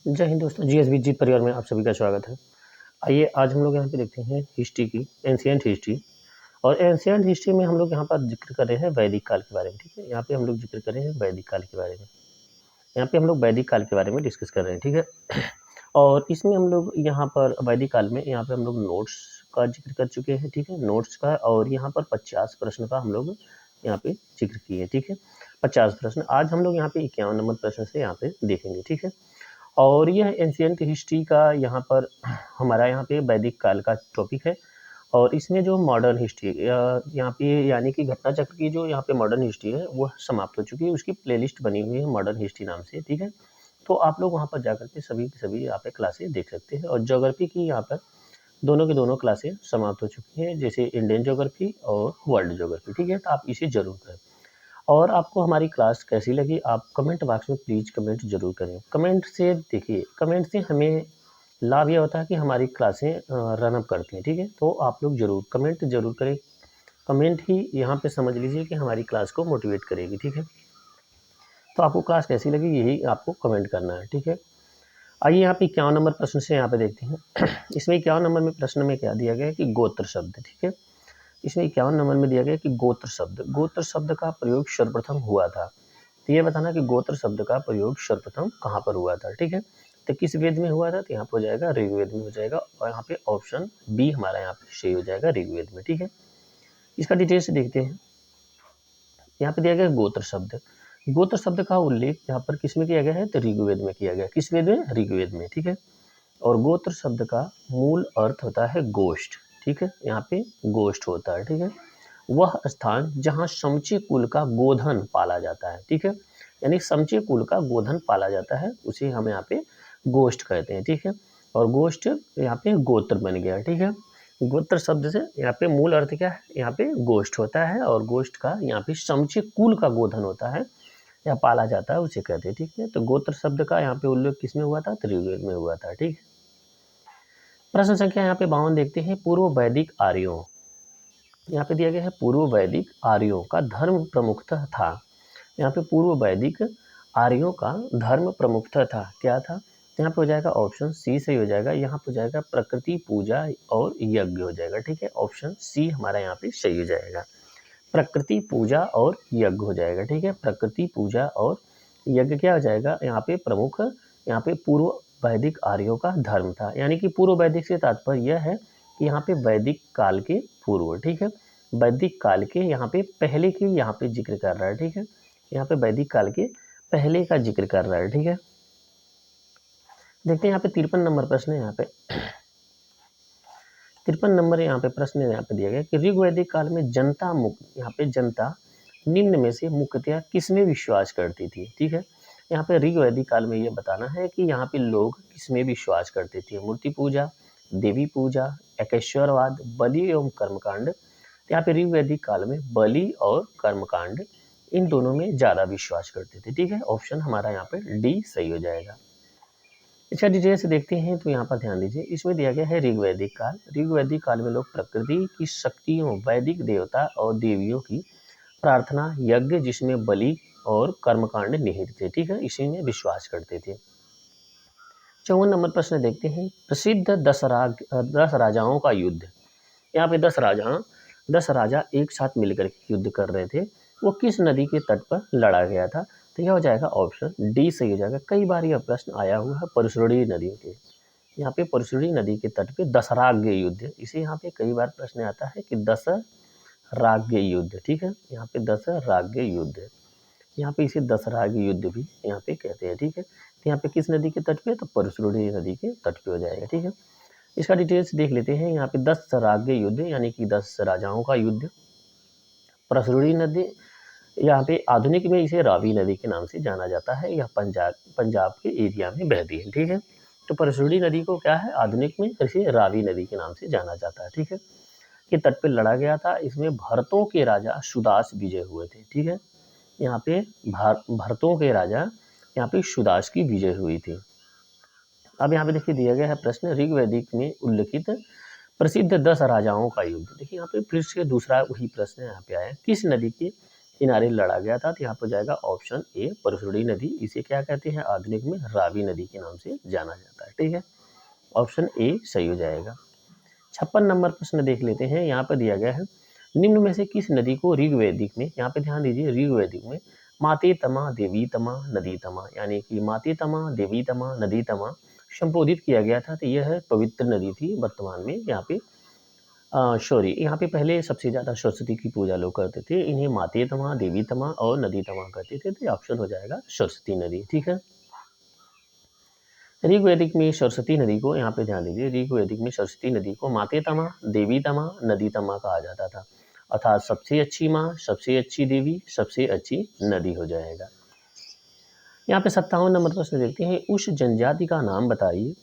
जय हिंद दोस्तों, जीएसबी जीत परिवार में आप सभी का स्वागत है। आइए आज हम लोग यहाँ पे देखते हैं हिस्ट्री की, एंशिएंट हिस्ट्री। और एंशिएंट हिस्ट्री में हम लोग यहाँ पर जिक्र कर रहे हैं वैदिक काल के बारे में। ठीक है, यहाँ पे हम लोग जिक्र कर रहे हैं वैदिक काल के बारे में। यहाँ पे हम लोग वैदिक काल के बारे में डिस्कस कर रहे हैं। ठीक है, और इसमें हम लोग यहाँ पर वैदिक काल में यहाँ पे हम लोग नोट्स का जिक्र कर चुके हैं। ठीक है, नोट्स का, और यहाँ पर 50 प्रश्न का हम लोग यहाँ पे जिक्र किए। ठीक है, 50 प्रश्न। आज हम लोग यहाँ पे 51 नंबर प्रश्न से यहाँ पे देखेंगे। ठीक है, और यह एंशिएंट हिस्ट्री का यहाँ पर हमारा यहाँ पे वैदिक काल का टॉपिक है। और इसमें जो मॉडर्न हिस्ट्री यहाँ पे यानी कि घटना चक्र की जो यहाँ पे मॉडर्न हिस्ट्री है वो समाप्त हो चुकी है। उसकी प्लेलिस्ट बनी हुई है मॉडर्न हिस्ट्री नाम से। ठीक है, तो आप लोग वहाँ पर जाकर के सभी की सभी यहाँ पे क्लासेस देख सकते हैं। और ज्योग्राफी की यहाँ पर दोनों की दोनों क्लासेस समाप्त हो चुकी हैं, जैसे इंडियन ज्योग्राफी और वर्ल्ड ज्योग्राफी। ठीक है, तो आप इसे जरूर करें। और आपको हमारी क्लास कैसी लगी आप कमेंट बॉक्स में प्लीज़ कमेंट ज़रूर करें। कमेंट से देखिए, कमेंट से हमें लाभ ये होता है कि हमारी क्लासें रन अप करती हैं। ठीक है, तो आप लोग ज़रूर कमेंट ज़रूर करें। कमेंट ही यहाँ पे समझ लीजिए कि हमारी क्लास को मोटिवेट करेगी। ठीक है, तो आपको क्लास कैसी लगी यही आपको कमेंट करना है। ठीक है, आइए यहाँ पे 51 नंबर प्रश्न से यहाँ पे देखते हैं। इसमें 51 नंबर में प्रश्न में क्या दिया गया है कि गोत्र शब्द। ठीक है, इसमें 51 नंबर में दिया गया है कि गोत्र शब्द का प्रयोग सर्वप्रथम हुआ था। तो ये बताना कि गोत्र शब्द का प्रयोग सर्वप्रथम कहाँ पर हुआ था। ठीक है, तो किस वेद में हुआ था, तो यहाँ पर हो जाएगा ऋग्वेद में हो जाएगा। और यहाँ पे ऑप्शन बी हमारा यहाँ पे सही हो जाएगा, ऋग्वेद में। ठीक है, इसका डिटेल से देखते हैं। यहाँ पे दिया गया गोत्र शब्द। गोत्र शब्द का उल्लेख यहाँ पर किस में किया गया है, तो ऋग्वेद में किया गया। किस वेद में, ऋग्वेद में। ठीक है, और गोत्र शब्द का मूल अर्थ होता है गोष्ठ। ठीक है, यहाँ पे गोष्ठ होता है। ठीक है, वह स्थान जहाँ समचे कुल का गोधन पाला जाता है। ठीक है, यानी समचे कुल का गोधन पाला जाता है, उसे हम यहाँ पे गोष्ठ कहते हैं। ठीक है, और गोष्ठ यहाँ पे गोत्र बन गया। ठीक है, गोत्र शब्द से यहाँ पे मूल अर्थ क्या है, यहाँ पे गोष्ठ होता है। और गोष्ठ का यहाँ पे समचे कुल का गोधन होता है या पाला जाता है, उसे कहते हैं। ठीक है, तो गोत्र शब्द का यहाँ पे उल्लेख किसमें हुआ था, ऋग्वेद में हुआ था। ठीक है, प्रश्न संख्या यहाँ पे 52 देखते हैं। पूर्व वैदिक आर्यों, यहाँ पे दिया गया है पूर्व वैदिक आर्यों का धर्म प्रमुखतः था। यहाँ पे पूर्व वैदिक आर्यों का धर्म प्रमुखतः था, क्या था, यहाँ पे हो जाएगा ऑप्शन सी सही हो जाएगा। यहाँ पे हो जाएगा प्रकृति पूजा और यज्ञ हो जाएगा। ठीक है, ऑप्शन सी हमारा यहाँ पे सही हो जाएगा, प्रकृति पूजा और यज्ञ हो जाएगा। ठीक है, प्रकृति पूजा और यज्ञ क्या हो जाएगा यहाँ पे प्रमुख, यहाँ पे पूर्व वैदिक आर्यों का धर्म था। यानी कि पूर्व वैदिक से तात्पर्य यह है कि यहाँ पे वैदिक काल के पूर्व। ठीक है, वैदिक काल के यहाँ पे पहले की यहाँ पे जिक्र कर रहा है। ठीक है, यहाँ पे वैदिक काल के पहले का जिक्र कर रहा है। ठीक है, देखते हैं यहाँ पे 53 नंबर प्रश्न है। यहाँ पे 53 नंबर यहाँ पे प्रश्न यहाँ पे दिया गया कि ऋग्वैदिक काल में जनता यहाँ पे जनता निम्न में से मुख्यतया किसमें विश्वास करती थी। ठीक है, यहाँ पे ऋग्वैदिक काल में ये बताना है कि यहाँ पे लोग किसमें विश्वास करते थे, मूर्ति पूजा, देवी पूजा, एकेश्वरवाद, बलि एवं कर्मकांड। यहाँ पे ऋग्वैदिक काल में बलि और कर्मकांड इन दोनों में ज़्यादा विश्वास करते थे। ठीक है, ऑप्शन हमारा यहाँ पे डी सही हो जाएगा। इसका डिटेल से देखते हैं, तो यहाँ पर ध्यान दीजिए, इसमें दिया गया है ऋग्वैदिक काल। ऋग्वैदिक काल में लोग प्रकृति की शक्तियों, वैदिक देवता और देवियों की प्रार्थना, यज्ञ जिसमें बलि और कर्मकांड निहित थे। ठीक है, इसी में विश्वास करते थे। 54 नंबर प्रश्न देखते हैं। प्रसिद्ध 10 राजाओं का युद्ध। यहाँ पे 10 राजा एक साथ मिलकर युद्ध कर रहे थे, वो किस नदी के तट पर लड़ा गया था, तो यह हो जाएगा ऑप्शन डी सही हो जाएगा। कई बार यह प्रश्न आया हुआ है परशुराणी नदी के, यहाँ पे परशुराणी नदी के तट पे दशराग्य युद्ध, इसे यहाँ पे कई बार प्रश्न आता है कि दशराग्य युद्ध। ठीक है, यहाँ पे दशराग्य युद्ध, यहाँ पे इसे दशराग्य युद्ध भी यहाँ पे कहते हैं। ठीक है, तो यहाँ पे किस नदी के तट पे, तो परशुराणी नदी के तट पे हो जाएगा। ठीक है, इसका डिटेल्स देख लेते हैं। यहाँ पे 10 युद्ध यानी कि 10 राजाओं का युद्ध। परशुराणी नदी यहाँ पे आधुनिक में इसे रावी नदी के नाम से जाना जाता है, यह पंजाब के एरिया में बहती है। ठीक है, तो परशुराणी नदी को क्या है, आधुनिक में इसे रावी नदी के नाम से जाना जाता है। ठीक है, के तट पे लड़ा गया था। इसमें भरतों के राजा सुदास विजय हुए थे। ठीक है, यहाँ पे भरतों के राजा यहाँ पे सुदास की विजय हुई थी। अब यहाँ पे देखिए दिया गया है प्रश्न, ऋग्वैदिक में उल्लिखित प्रसिद्ध 10 राजाओं का युद्ध। देखिए यहाँ पे फिर से दूसरा वही प्रश्न यहाँ पे आया, किस नदी के किनारे लड़ा गया था। तो यहाँ पर हो जाएगा ऑप्शन ए परशुड़ी नदी। इसे क्या कहते हैं आधुनिक में? रावी नदी के नाम से जाना जाता है। ठीक है, ऑप्शन ए सही हो जाएगा। 56 नंबर प्रश्न देख लेते हैं। यहाँ पर दिया गया है निम्न में से किस नदी को ऋग्वैदिक में, यहाँ पे ध्यान दीजिए, ऋग्वैदिक में माते तमा देवी तमा नदी तमा, यानी कि माते तमा देवी तमा नदी तमा संबोधित किया गया था। तो यह पवित्र नदी थी। वर्तमान में यहाँ पे सॉरी, यहाँ पे पहले सबसे ज़्यादा सरस्वती की पूजा लोग करते थे। इन्हें माते तमा देवी तमा और नदी तमा करते थे। तो ऑप्शन हो जाएगा सरस्वती नदी। ठीक है, ऋग्वैदिक में सरस्वती नदी को, यहाँ पे ध्यान दीजिए, ऋग्वैदिक में सरस्वती नदी को माते तमा देवी तमा नदी तमा कहा जाता था। अर्थात सबसे अच्छी माँ, सबसे अच्छी देवी, सबसे अच्छी नदी हो जाएगा। यहाँ पे 57 नंबर प्रश्न देखते हैं। उस जनजाति का नाम बताइए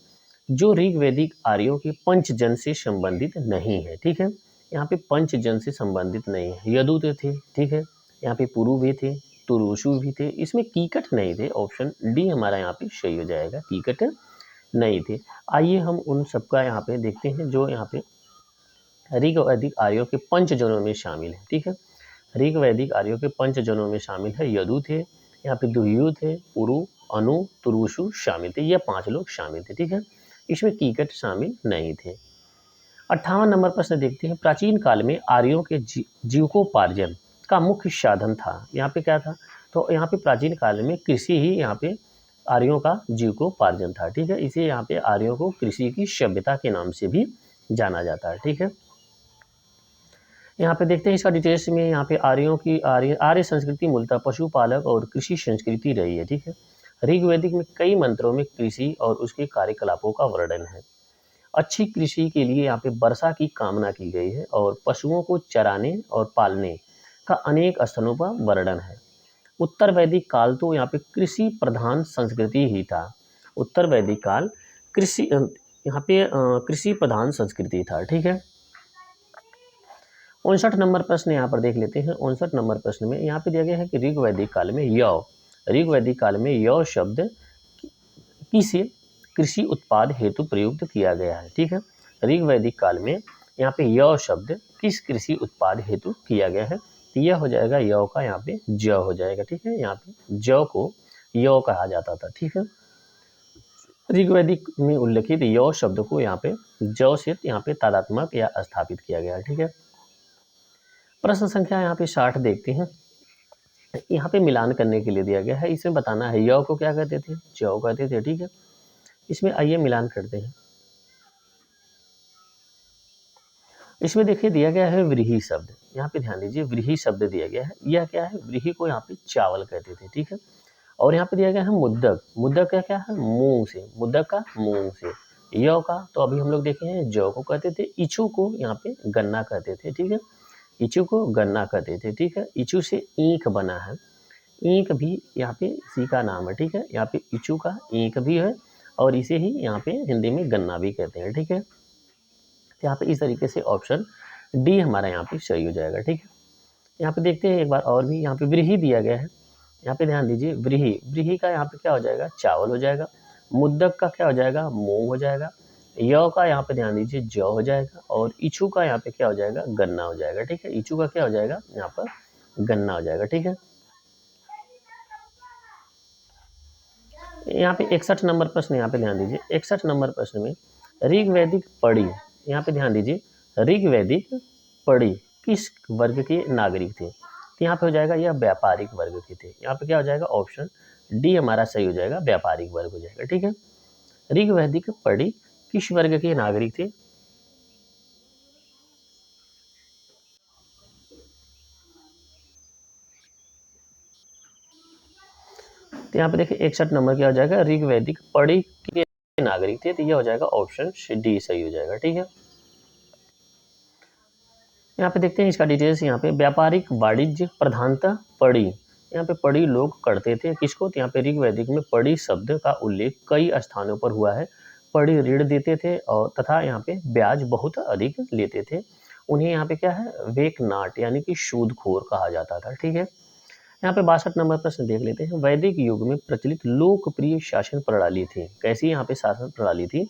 जो ऋग्वैदिक आर्यों के पंचजन से संबंधित नहीं है। ठीक है, यहाँ पे पंचजन से संबंधित नहीं है। यदूत थे, ठीक है, यहाँ पे पुरु भी थे, तुरुषु भी थे, इसमें कीकट नहीं थे। ऑप्शन डी हमारा यहाँ पे सही हो जाएगा, कीकट नहीं थे। आइए हम उन सबका यहाँ पे देखते हैं जो यहाँ पे ऋग्वैदिक आर्यों के पंचजनों में शामिल है। ठीक है, ऋग्वैदिक आर्यों के पंचजनों में शामिल है यदु थे, यहाँ पे दुह्यु थे, पुरु, अनु, तुरुषु शामिल थे। ये 5 लोग शामिल थे। ठीक है, इसमें कीकट शामिल नहीं थे। 58 नंबर प्रश्न देखते हैं। प्राचीन काल में आर्यों के जीविकोपार्जन का मुख्य साधन था। यहाँ पे क्या था? तो यहाँ पे प्राचीन काल में कृषि ही यहाँ पे आर्यों का जीविकोपार्जन था। ठीक है, इसे यहाँ पे आर्यों को कृषि की सभ्यता के नाम से भी जाना जाता है। ठीक है, यहाँ पे देखते हैं इसका डिटेल्स में। यहाँ पे आर्यों की आर्य संस्कृति मूलतः पशुपालक और कृषि संस्कृति रही है। ठीक है, ऋग्वैदिक में कई मंत्रों में कृषि और उसके कार्यकलापों का वर्णन है। अच्छी कृषि के लिए यहाँ पे वर्षा की कामना की गई है और पशुओं को चराने और पालने का अनेक स्थलों पर वर्णन है। उत्तर वैदिक काल तो यहाँ पे कृषि प्रधान संस्कृति ही था। उत्तर वैदिक काल कृषि यहाँ पे कृषि प्रधान संस्कृति था। ठीक है, 59 नंबर प्रश्न यहाँ पर देख लेते हैं। 59 नंबर प्रश्न में यहाँ पे दिया गया है कि ऋग्वैदिक काल में यौ शब्द किस कृषि उत्पाद हेतु प्रयुक्त किया गया है। ठीक है, ऋग्वैदिक काल में यहाँ पे यौ शब्द किस कृषि उत्पाद हेतु किया गया है? तो यह हो जाएगा यौ का यहाँ पे ज हो जाएगा। ठीक है, यहाँ पे ज को यौ कहा जाता था। ठीक है, ऋग्वैदिक में उल्लेखित यौ शब्द को यहाँ पे ज से यहाँ पे तादात्मक या स्थापित किया गया है। ठीक है, प्रश्न संख्या यहाँ पे 60 देखते हैं। यहाँ पे मिलान करने के लिए दिया गया है। इसमें बताना है यौ को क्या कहते थे, जौ कहते थे। ठीक है, इसमें आइए मिलान करते हैं। इसमें देखिए दिया गया है व्रीहि शब्द। यहाँ पे ध्यान दीजिए, व्रीहि शब्द दिया गया है। यह क्या है? व्रीहि को यहाँ पे चावल कहते थे। ठीक है, और यहाँ पे दिया गया है मुद्दक। मुद्दक का क्या है? मूंग से। मुद्दक का मूंग से। यौ का तो अभी हम लोग देखे हैं जौ को कहते थे। इचू को यहाँ पे गन्ना कहते थे। ठीक है, इचू को गन्ना कहते थे। ठीक है, इचू से ईंख बना है। ईंख भी यहाँ पे इसी का नाम है। ठीक है, यहाँ पे इचू का ईंख भी है और इसे ही यहाँ पे हिंदी में गन्ना भी कहते हैं। ठीक है, यहाँ पे इस तरीके से ऑप्शन डी हमारा यहाँ पे सही हो जाएगा। ठीक है, यहाँ पे देखते हैं एक बार और भी। यहाँ पे व्रीहि दिया गया है। यहाँ पे ध्यान दीजिए, व्रीहि, व्रीहि का यहाँ पे क्या हो जाएगा? चावल हो जाएगा। मुद्दक का क्या हो जाएगा? मूंग हो जाएगा। यौ का यहाँ पे ध्यान दीजिए जौ हो जाएगा और इचू का यहाँ पे क्या हो जाएगा? गन्ना हो जाएगा। ठीक है, इचू का क्या हो जाएगा? यहाँ पर गन्ना हो जाएगा। ठीक है, यहाँ पे 61 नंबर प्रश्न यहाँ पे ध्यान दीजिए। 61 नंबर प्रश्न में ऋग्वैदिक पढ़ी, यहाँ पे ध्यान दीजिए, ऋग्वैदिक पढ़ी किस वर्ग के नागरिक थे? तो यहाँ पे हो जाएगा यह व्यापारिक वर्ग के थे। यहाँ पे क्या हो जाएगा? ऑप्शन डी हमारा सही हो जाएगा, व्यापारिक वर्ग हो जाएगा। ठीक है, ऋग्वैदिक पढ़ी किस वर्ग के नागरिक थे? तो यहाँ पे देखिए 61 नंबर क्या हो जाएगा? ऋग्वैदिक पढ़ी के नागरिक थे। तो यह हो जाएगा ऑप्शन डी सही हो जाएगा। ठीक है, यहाँ पे देखते हैं इसका डिटेल्स। यहाँ पे व्यापारिक वाणिज्य प्रधानतः पढ़ी, यहाँ पे पढ़ी लोग करते थे। किसको? तो यहाँ पे ऋग्वैदिक में पढ़ी शब्द का उल्लेख कई स्थानों पर हुआ है। पढ़ी ऋण देते थे और तथा यहाँ पे ब्याज बहुत अधिक लेते थे। उन्हें यहाँ पे क्या है? वेकनाट यानी कि सूदखोर कहा जाता था। ठीक है, यहाँ पे 62 नंबर प्रश्न देख लेते हैं। वैदिक युग में प्रचलित लोकप्रिय शासन प्रणाली थी। कैसी यहाँ पे शासन प्रणाली थी?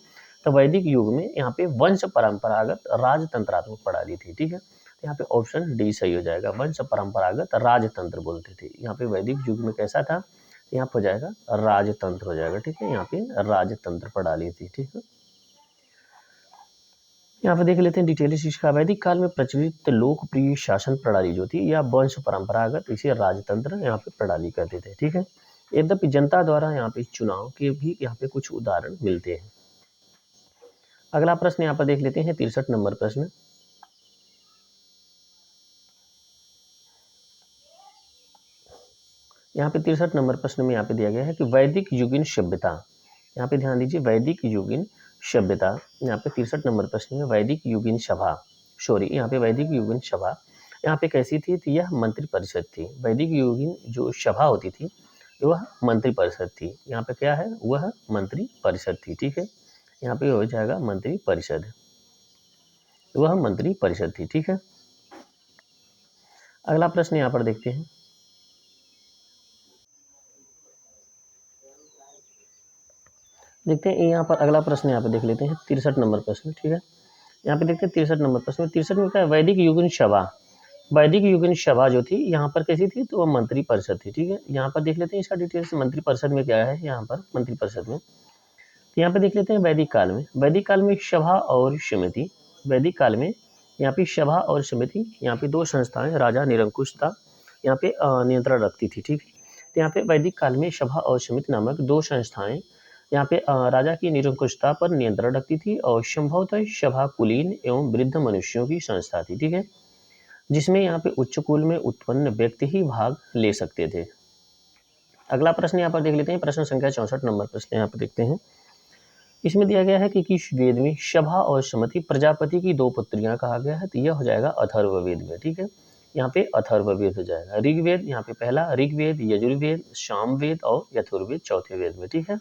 तो वैदिक युग में यहाँ पे वंश परंपरागत राजतंत्रात्मक प्रणाली थी। ठीक है, यहाँ पे ऑप्शन डी सही हो जाएगा। वंश परंपरागत राजतंत्र बोलते थे। यहाँ पे वैदिक युग में कैसा था, यहाँ पे हो जाएगा राजतंत्र हो जाएगा, ठीक है। यहाँ पे राजतंत्र प्रणाली थी, ठीक है। यहाँ पे देख लेते हैं डिटेल इसका। वैदिक काल में प्रचलित लोकप्रिय शासन प्रणाली जो थी या वंश परंपरागत, इसे राजतंत्र यहाँ पे प्रणाली कहते थे, ठीक है। यद्यपि जनता द्वारा यहाँ पे चुनाव के भी यहाँ पे कुछ उदाहरण मिलते हैं। अगला प्रश्न यहाँ पर देख लेते हैं 63 नंबर प्रश्न। यहाँ पे 63 नंबर प्रश्न में यहाँ पे दिया गया है कि वैदिक युगीन सभ्यता, यहाँ पे ध्यान दीजिए, वैदिक युगीन सभ्यता, यहाँ पे 63 नंबर प्रश्न में वैदिक युगीन सभा, सॉरी यहाँ पे वैदिक युगीन सभा यहाँ पे कैसी थी, तो यह मंत्री परिषद थी। वैदिक युगीन जो सभा होती थी वह मंत्री परिषद थी। यहाँ पे क्या है, वह मंत्री परिषद थी, ठीक है। यहाँ पे हो जाएगा मंत्री परिषद, वह मंत्री परिषद थी, ठीक है। अगला प्रश्न यहाँ पर देखते हैं। देखते हैं यहाँ पर अगला प्रश्न यहाँ पे देख लेते हैं 63 नंबर प्रश्न, ठीक है। यहाँ पे देखते हैं 63 नंबर प्रश्न। 63 में क्या है, वैदिक युगीन सभा, वैदिक युगीन सभा जो थी यहाँ पर कैसी थी, तो वह मंत्री परिषद थी, ठीक है। यहाँ पर देख लेते हैं इसका डिटेल्स, मंत्री परिषद में क्या है, यहाँ पर मंत्री परिषद में, तो यहाँ पे देख लेते हैं वैदिक काल में। वैदिक काल में सभा और समिति, वैदिक काल में यहाँ पे सभा और समिति, यहाँ पे दो संस्थाएं, राजा निरंकुशता यहाँ पे नियंत्रण रखती थी, ठीक है। तो यहाँ पे वैदिक काल में सभा और समिति नामक दो संस्थाएं यहाँ पे राजा की निरंकुशता पर नियंत्रण रखती थी और संभवतः सभा कुलीन एवं वृद्ध मनुष्यों की संस्था थी, ठीक है, जिसमें यहाँ पे उच्च कुल में उत्पन्न व्यक्ति ही भाग ले सकते थे। अगला प्रश्न यहाँ पर देख लेते हैं, प्रश्न संख्या 64 नंबर प्रश्न यहाँ पर देखते हैं। इसमें दिया गया है कि किस वेद में सभा और समति प्रजापति की दो पुत्रियां कहा गया है, तो यह हो जाएगा अथर्ववेद में, ठीक है। यहाँ पे अथर्ववेद हो जाएगा। ऋग्वेद यहाँ पे पहला, ऋग्वेद, यजुर्वेद, सामवेद और यथुर्वेद चौथे वेद में, ठीक है।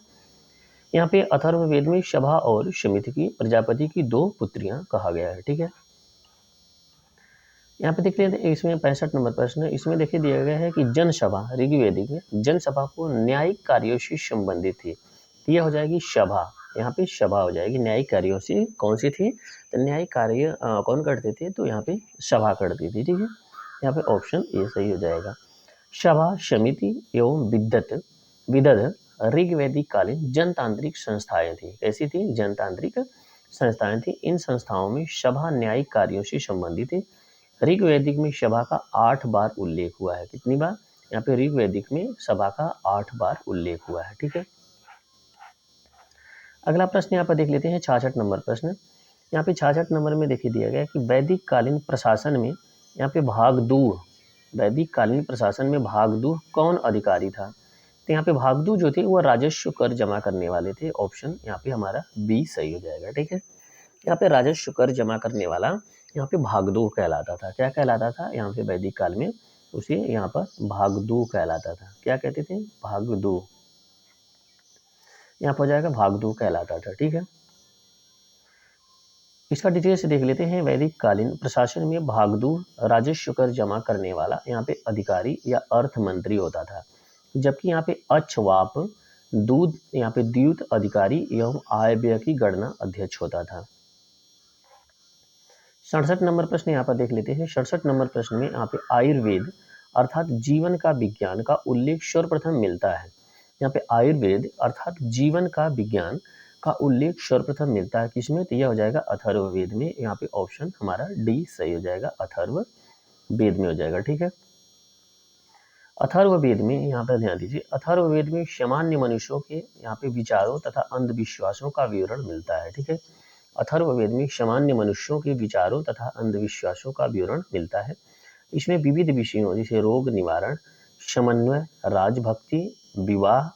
यहाँ पे अथर्ववेद में सभा और समिति की प्रजापति की दो पुत्रियां कहा गया है, ठीक है। यहाँ पे देख लेते हैं, इसमें 65 नंबर प्रश्न, इसमें देखिए दिया गया है कि जनसभा, ऋग्वेदिक में जनसभा को न्यायिक कार्यों से संबंधित थी, यह हो जाएगी सभा। यहाँ पे सभा हो जाएगी, न्यायिक कार्यों से कौन सी थी, तो न्यायिक कार्य कौन करते थे, तो यहाँ पे सभा करती थी, ठीक है। यहाँ पे ऑप्शन ए सही हो जाएगा। सभा, समिति एवं विदध ऋग्वैदिक कालीन जनतांत्रिक संस्थाएं थी। कैसी थी, जनतांत्रिक संस्थाएं थी। इन संस्थाओं में सभा न्यायिक कार्यों से संबंधित थी। ऋग्वैदिक में सभा का 8 बार उल्लेख हुआ है। कितनी बार, यहाँ पे ऋग्वैदिक में सभा का 8 बार उल्लेख हुआ है, ठीक है। अगला प्रश्न यहाँ पर देख लेते हैं 66 नंबर प्रश्न। यहाँ पे 66 नंबर में देखिए दिया गया है कि वैदिक कालीन प्रशासन में यहाँ पे भागदूह, वैदिक कालीन प्रशासन में भागदूह कौन अधिकारी था, तो यहाँ पे भागदूह जो थे वो राजस्व कर जमा करने वाले थे। ऑप्शन यहाँ पे हमारा बी सही हो जाएगा, ठीक है। यहाँ पे राजस्व कर जमा करने वाला यहाँ पे भागदूह कहलाता था। क्या कहलाता था, यहाँ पे वैदिक काल में उसे यहाँ पर भागदूह कहलाता था। क्या कहते थे, भागदूह, यहाँ पर हो जाएगा भागदूह कहलाता था, ठीक है। इसका डिटेल से देख लेते हैं। वैदिक कालीन प्रशासन में भागदूह राजस्व कर जमा करने वाला यहाँ पे अधिकारी या अर्थ मंत्री होता था, जबकि यहाँ पे अक्षवाप दूध यहाँ पे द्यूत अधिकारी एवं आय व्यय की गणना अध्यक्ष होता था। 67 नंबर प्रश्न यहाँ पर देख लेते हैं। 67 नंबर प्रश्न में यहाँ पे आयुर्वेद अर्थात जीवन का विज्ञान का उल्लेख सर्वप्रथम मिलता है। यहाँ पे आयुर्वेद अर्थात जीवन का विज्ञान का उल्लेख सर्वप्रथम मिलता है किसमें, तो यह हो जाएगा अथर्ववेद में। यहाँ पे ऑप्शन हमारा डी सही हो जाएगा, अथर्ववेद में हो जाएगा, ठीक है। अथर्ववेद में यहाँ पर ध्यान दीजिए, अथर्ववेद में सामान्य मनुष्यों के यहाँ पे विचारों तथा अंधविश्वासों का विवरण मिलता है, ठीक है। अथर्ववेद में सामान्य मनुष्यों के विचारों तथा अंधविश्वासों का विवरण मिलता है। इसमें विविध विषयों जैसे रोग निवारण, समन्वय, राजभक्ति, विवाह,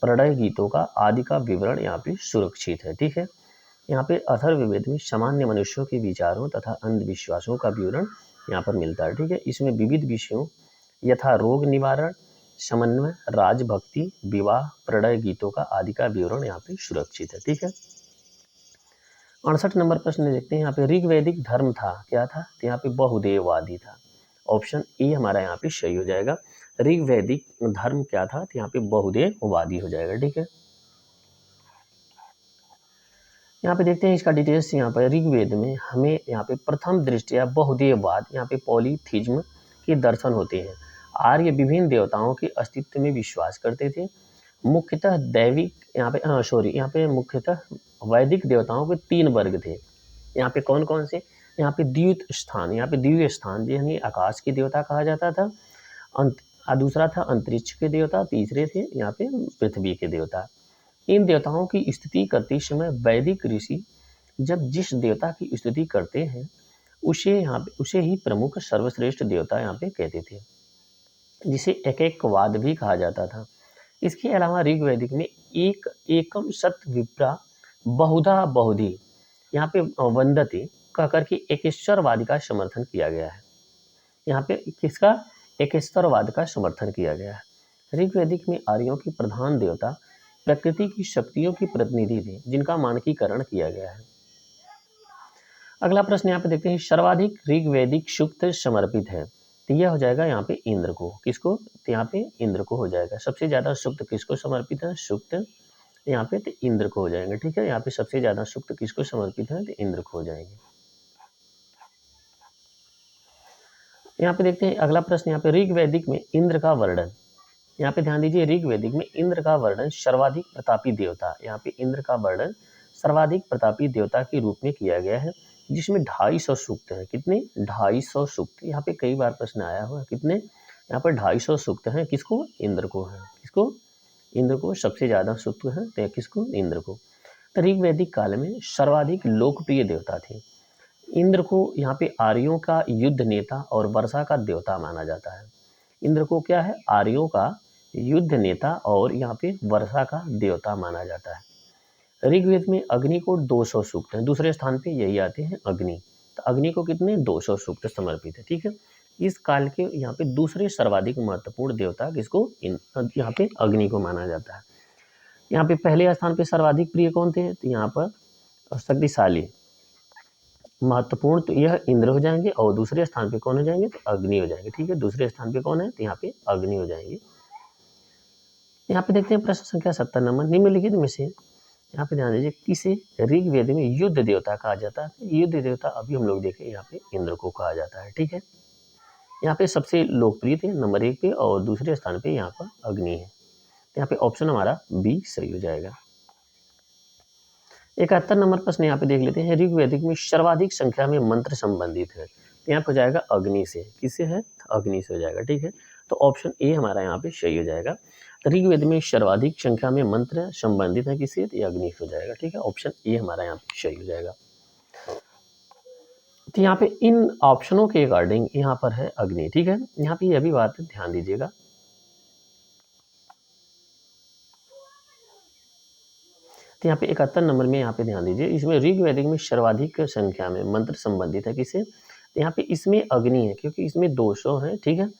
प्रणय गीतों का आदि का विवरण यहाँ पे सुरक्षित है, ठीक है। यहाँ पे अथर्ववेद में सामान्य मनुष्यों के विचारों तथा अंधविश्वासों का विवरण यहाँ पर मिलता है, ठीक है। इसमें विविध विषयों यथा रोग निवारण, समन्वय, राजभक्ति, विवाह, प्रणय गीतों का आदि का विवरण यहाँ पे सुरक्षित है, ठीक है। 68 नंबर प्रश्न देखते हैं। यहाँ पे ऋग्वैदिक धर्म था, क्या था, तो यहाँ पे बहुदेववादी था। ऑप्शन ए हमारा यहाँ पे सही हो जाएगा। ऋग्वैदिक धर्म क्या था, तो यहाँ पे बहुदेववादी हो जाएगा, ठीक है। यहाँ पे देखते हैं इसका डिटेल्स। यहाँ पर ऋग्वेद में हमें यहाँ पे प्रथम दृष्टया बहुदेववाद, यहाँ पे पॉलीथिज्म के दर्शन होते हैं। आर्य विभिन्न देवताओं के अस्तित्व में विश्वास करते थे। मुख्यतः दैविक, यहाँ पे यहाँ पे मुख्यतः वैदिक देवताओं के 3 वर्ग थे। यहाँ पे कौन कौन से? यहाँ पे द्युत स्थान, यहाँ पे दिव्य स्थान यानी आकाश के देवता कहा जाता था। दूसरा था अंतरिक्ष के देवता, तीसरे थे यहाँ पे पृथ्वी के देवता। इन देवताओं की स्तुति करते समय वैदिक ऋषि जब जिस देवता की स्तुति करते हैं उसे ही प्रमुख सर्वश्रेष्ठ देवता यहाँ पे कहते थे, जिसे एकैकवाद भी कहा जाता था। इसके अलावा ऋग्वेदिक में एकम सत विप्रा बहुधा बहुधी यहाँ पे वंदते कहकर के एकेश्वरवाद का समर्थन किया गया है। यहाँ पे किसका? एकेश्वरवाद का समर्थन किया गया है। ऋग्वेदिक में आर्यों की प्रधान देवता प्रकृति की शक्तियों की प्रतिनिधि थे, जिनका मानकीकरण किया गया है। अगला प्रश्न यहाँ पे देखते हैं, सर्वाधिक ऋग्वेदिक सूक्त समर्पित है, तो यह हो जाएगा यहाँ पे इंद्र को। किसको? तो यहाँ पे इंद्र को हो जाएगा। सबसे ज्यादा सूक्त किसको समर्पित है? सूक्त यहाँ पे तो इंद्र को हो जाएंगे। ठीक है, यहाँ पे सबसे ज्यादा सूक्त किसको समर्पित है? तो इंद्र को हो जाएंगे। यहाँ पे देखते हैं अगला प्रश्न। यहाँ पे ऋग्वेदिक में इंद्र का वर्णन, यहाँ पे ध्यान दीजिए, ऋग्वेदिक में इंद्र का वर्णन सर्वाधिक प्रतापी देवता, यहाँ पे इंद्र का वर्णन सर्वाधिक प्रतापी देवता के रूप में किया गया है, जिसमें 250 सूक्त हैं। कितने? 250 सूक्त। यहाँ पे कई बार प्रश्न आया हुआ, कितने? यहाँ पर 250 सूक्त हैं। किसको? इंद्र को है। किसको? इंद्र को सबसे ज्यादा सूक्त है, तो किसको? इंद्र को। तो ऋग्वैदिक काल में सर्वाधिक लोकप्रिय देवता थे। इंद्र को यहाँ पे आर्यों का युद्ध नेता और वर्षा का देवता माना जाता है। इंद्र को क्या है? आर्यों का युद्ध नेता और यहाँ पे वर्षा का देवता माना जाता है। ऋग्वेद में अग्नि को 200 सूक्त हैं, दूसरे स्थान पे यही आते हैं अग्नि। तो अग्नि को कितने? 200 सूक्त समर्पित है। ठीक है, इस काल के यहाँ पे दूसरे सर्वाधिक महत्वपूर्ण देवता किसको? यहाँ पे अग्नि को माना जाता है। यहाँ पे पहले स्थान पे सर्वाधिक प्रिय कौन थे? तो यहाँ पर शक्तिशाली महत्वपूर्ण तो यह इंद्र हो जाएंगे, और दूसरे स्थान पे कौन हो जाएंगे? तो अग्नि हो जाएंगे। ठीक है, दूसरे स्थान पे कौन है? तो यहाँ पे अग्नि हो जाएंगे। यहाँ पे देखते हैं प्रश्न संख्या 70 नंबर, निम्नलिखित में से यहाँ पे ध्यान दीजिए, किसे ऋग्वेद में युद्ध देवता कहा जाता है? युद्ध देवता अभी हम लोग देखें, यहाँ पे इंद्र को कहा जाता है। ठीक है, यहाँ पे सबसे लोकप्रिय थे नंबर 1 पे, और दूसरे स्थान पे यहाँ पर अग्नि है। यहाँ पे ऑप्शन हमारा बी सही हो जाएगा। 71 नंबर प्रश्न यहाँ पे देख लेते हैं, ऋग्वेदिक में सर्वाधिक संख्या में मंत्र संबंधित है, यहाँ पे हो जाएगा अग्नि से। किससे है? अग्नि से हो जाएगा। ठीक है, तो ऑप्शन ए हमारा यहाँ पे सही हो जाएगा। तो ऋग्वेद में सर्वाधिक संख्या में मंत्र संबंधित है किससे? तो अग्नि से हो जाएगा। ठीक है, ऑप्शन ए हमारा यहाँ पे सही हो जाएगा। तो यहाँ पे इन ऑप्शनों के अकॉर्डिंग यहाँ पर है अग्नि। ठीक है, यहाँ पे यह भी बात ध्यान दीजिएगा। तो यहाँ पे 71 नंबर में यहाँ पे ध्यान दीजिए, इसमें ऋग्वेदिक में सर्वाधिक संख्या में मंत्र संबंधित है किसे? तो यहाँ पे इसमें अग्नि है, क्योंकि इसमें 200 है। ठीक है,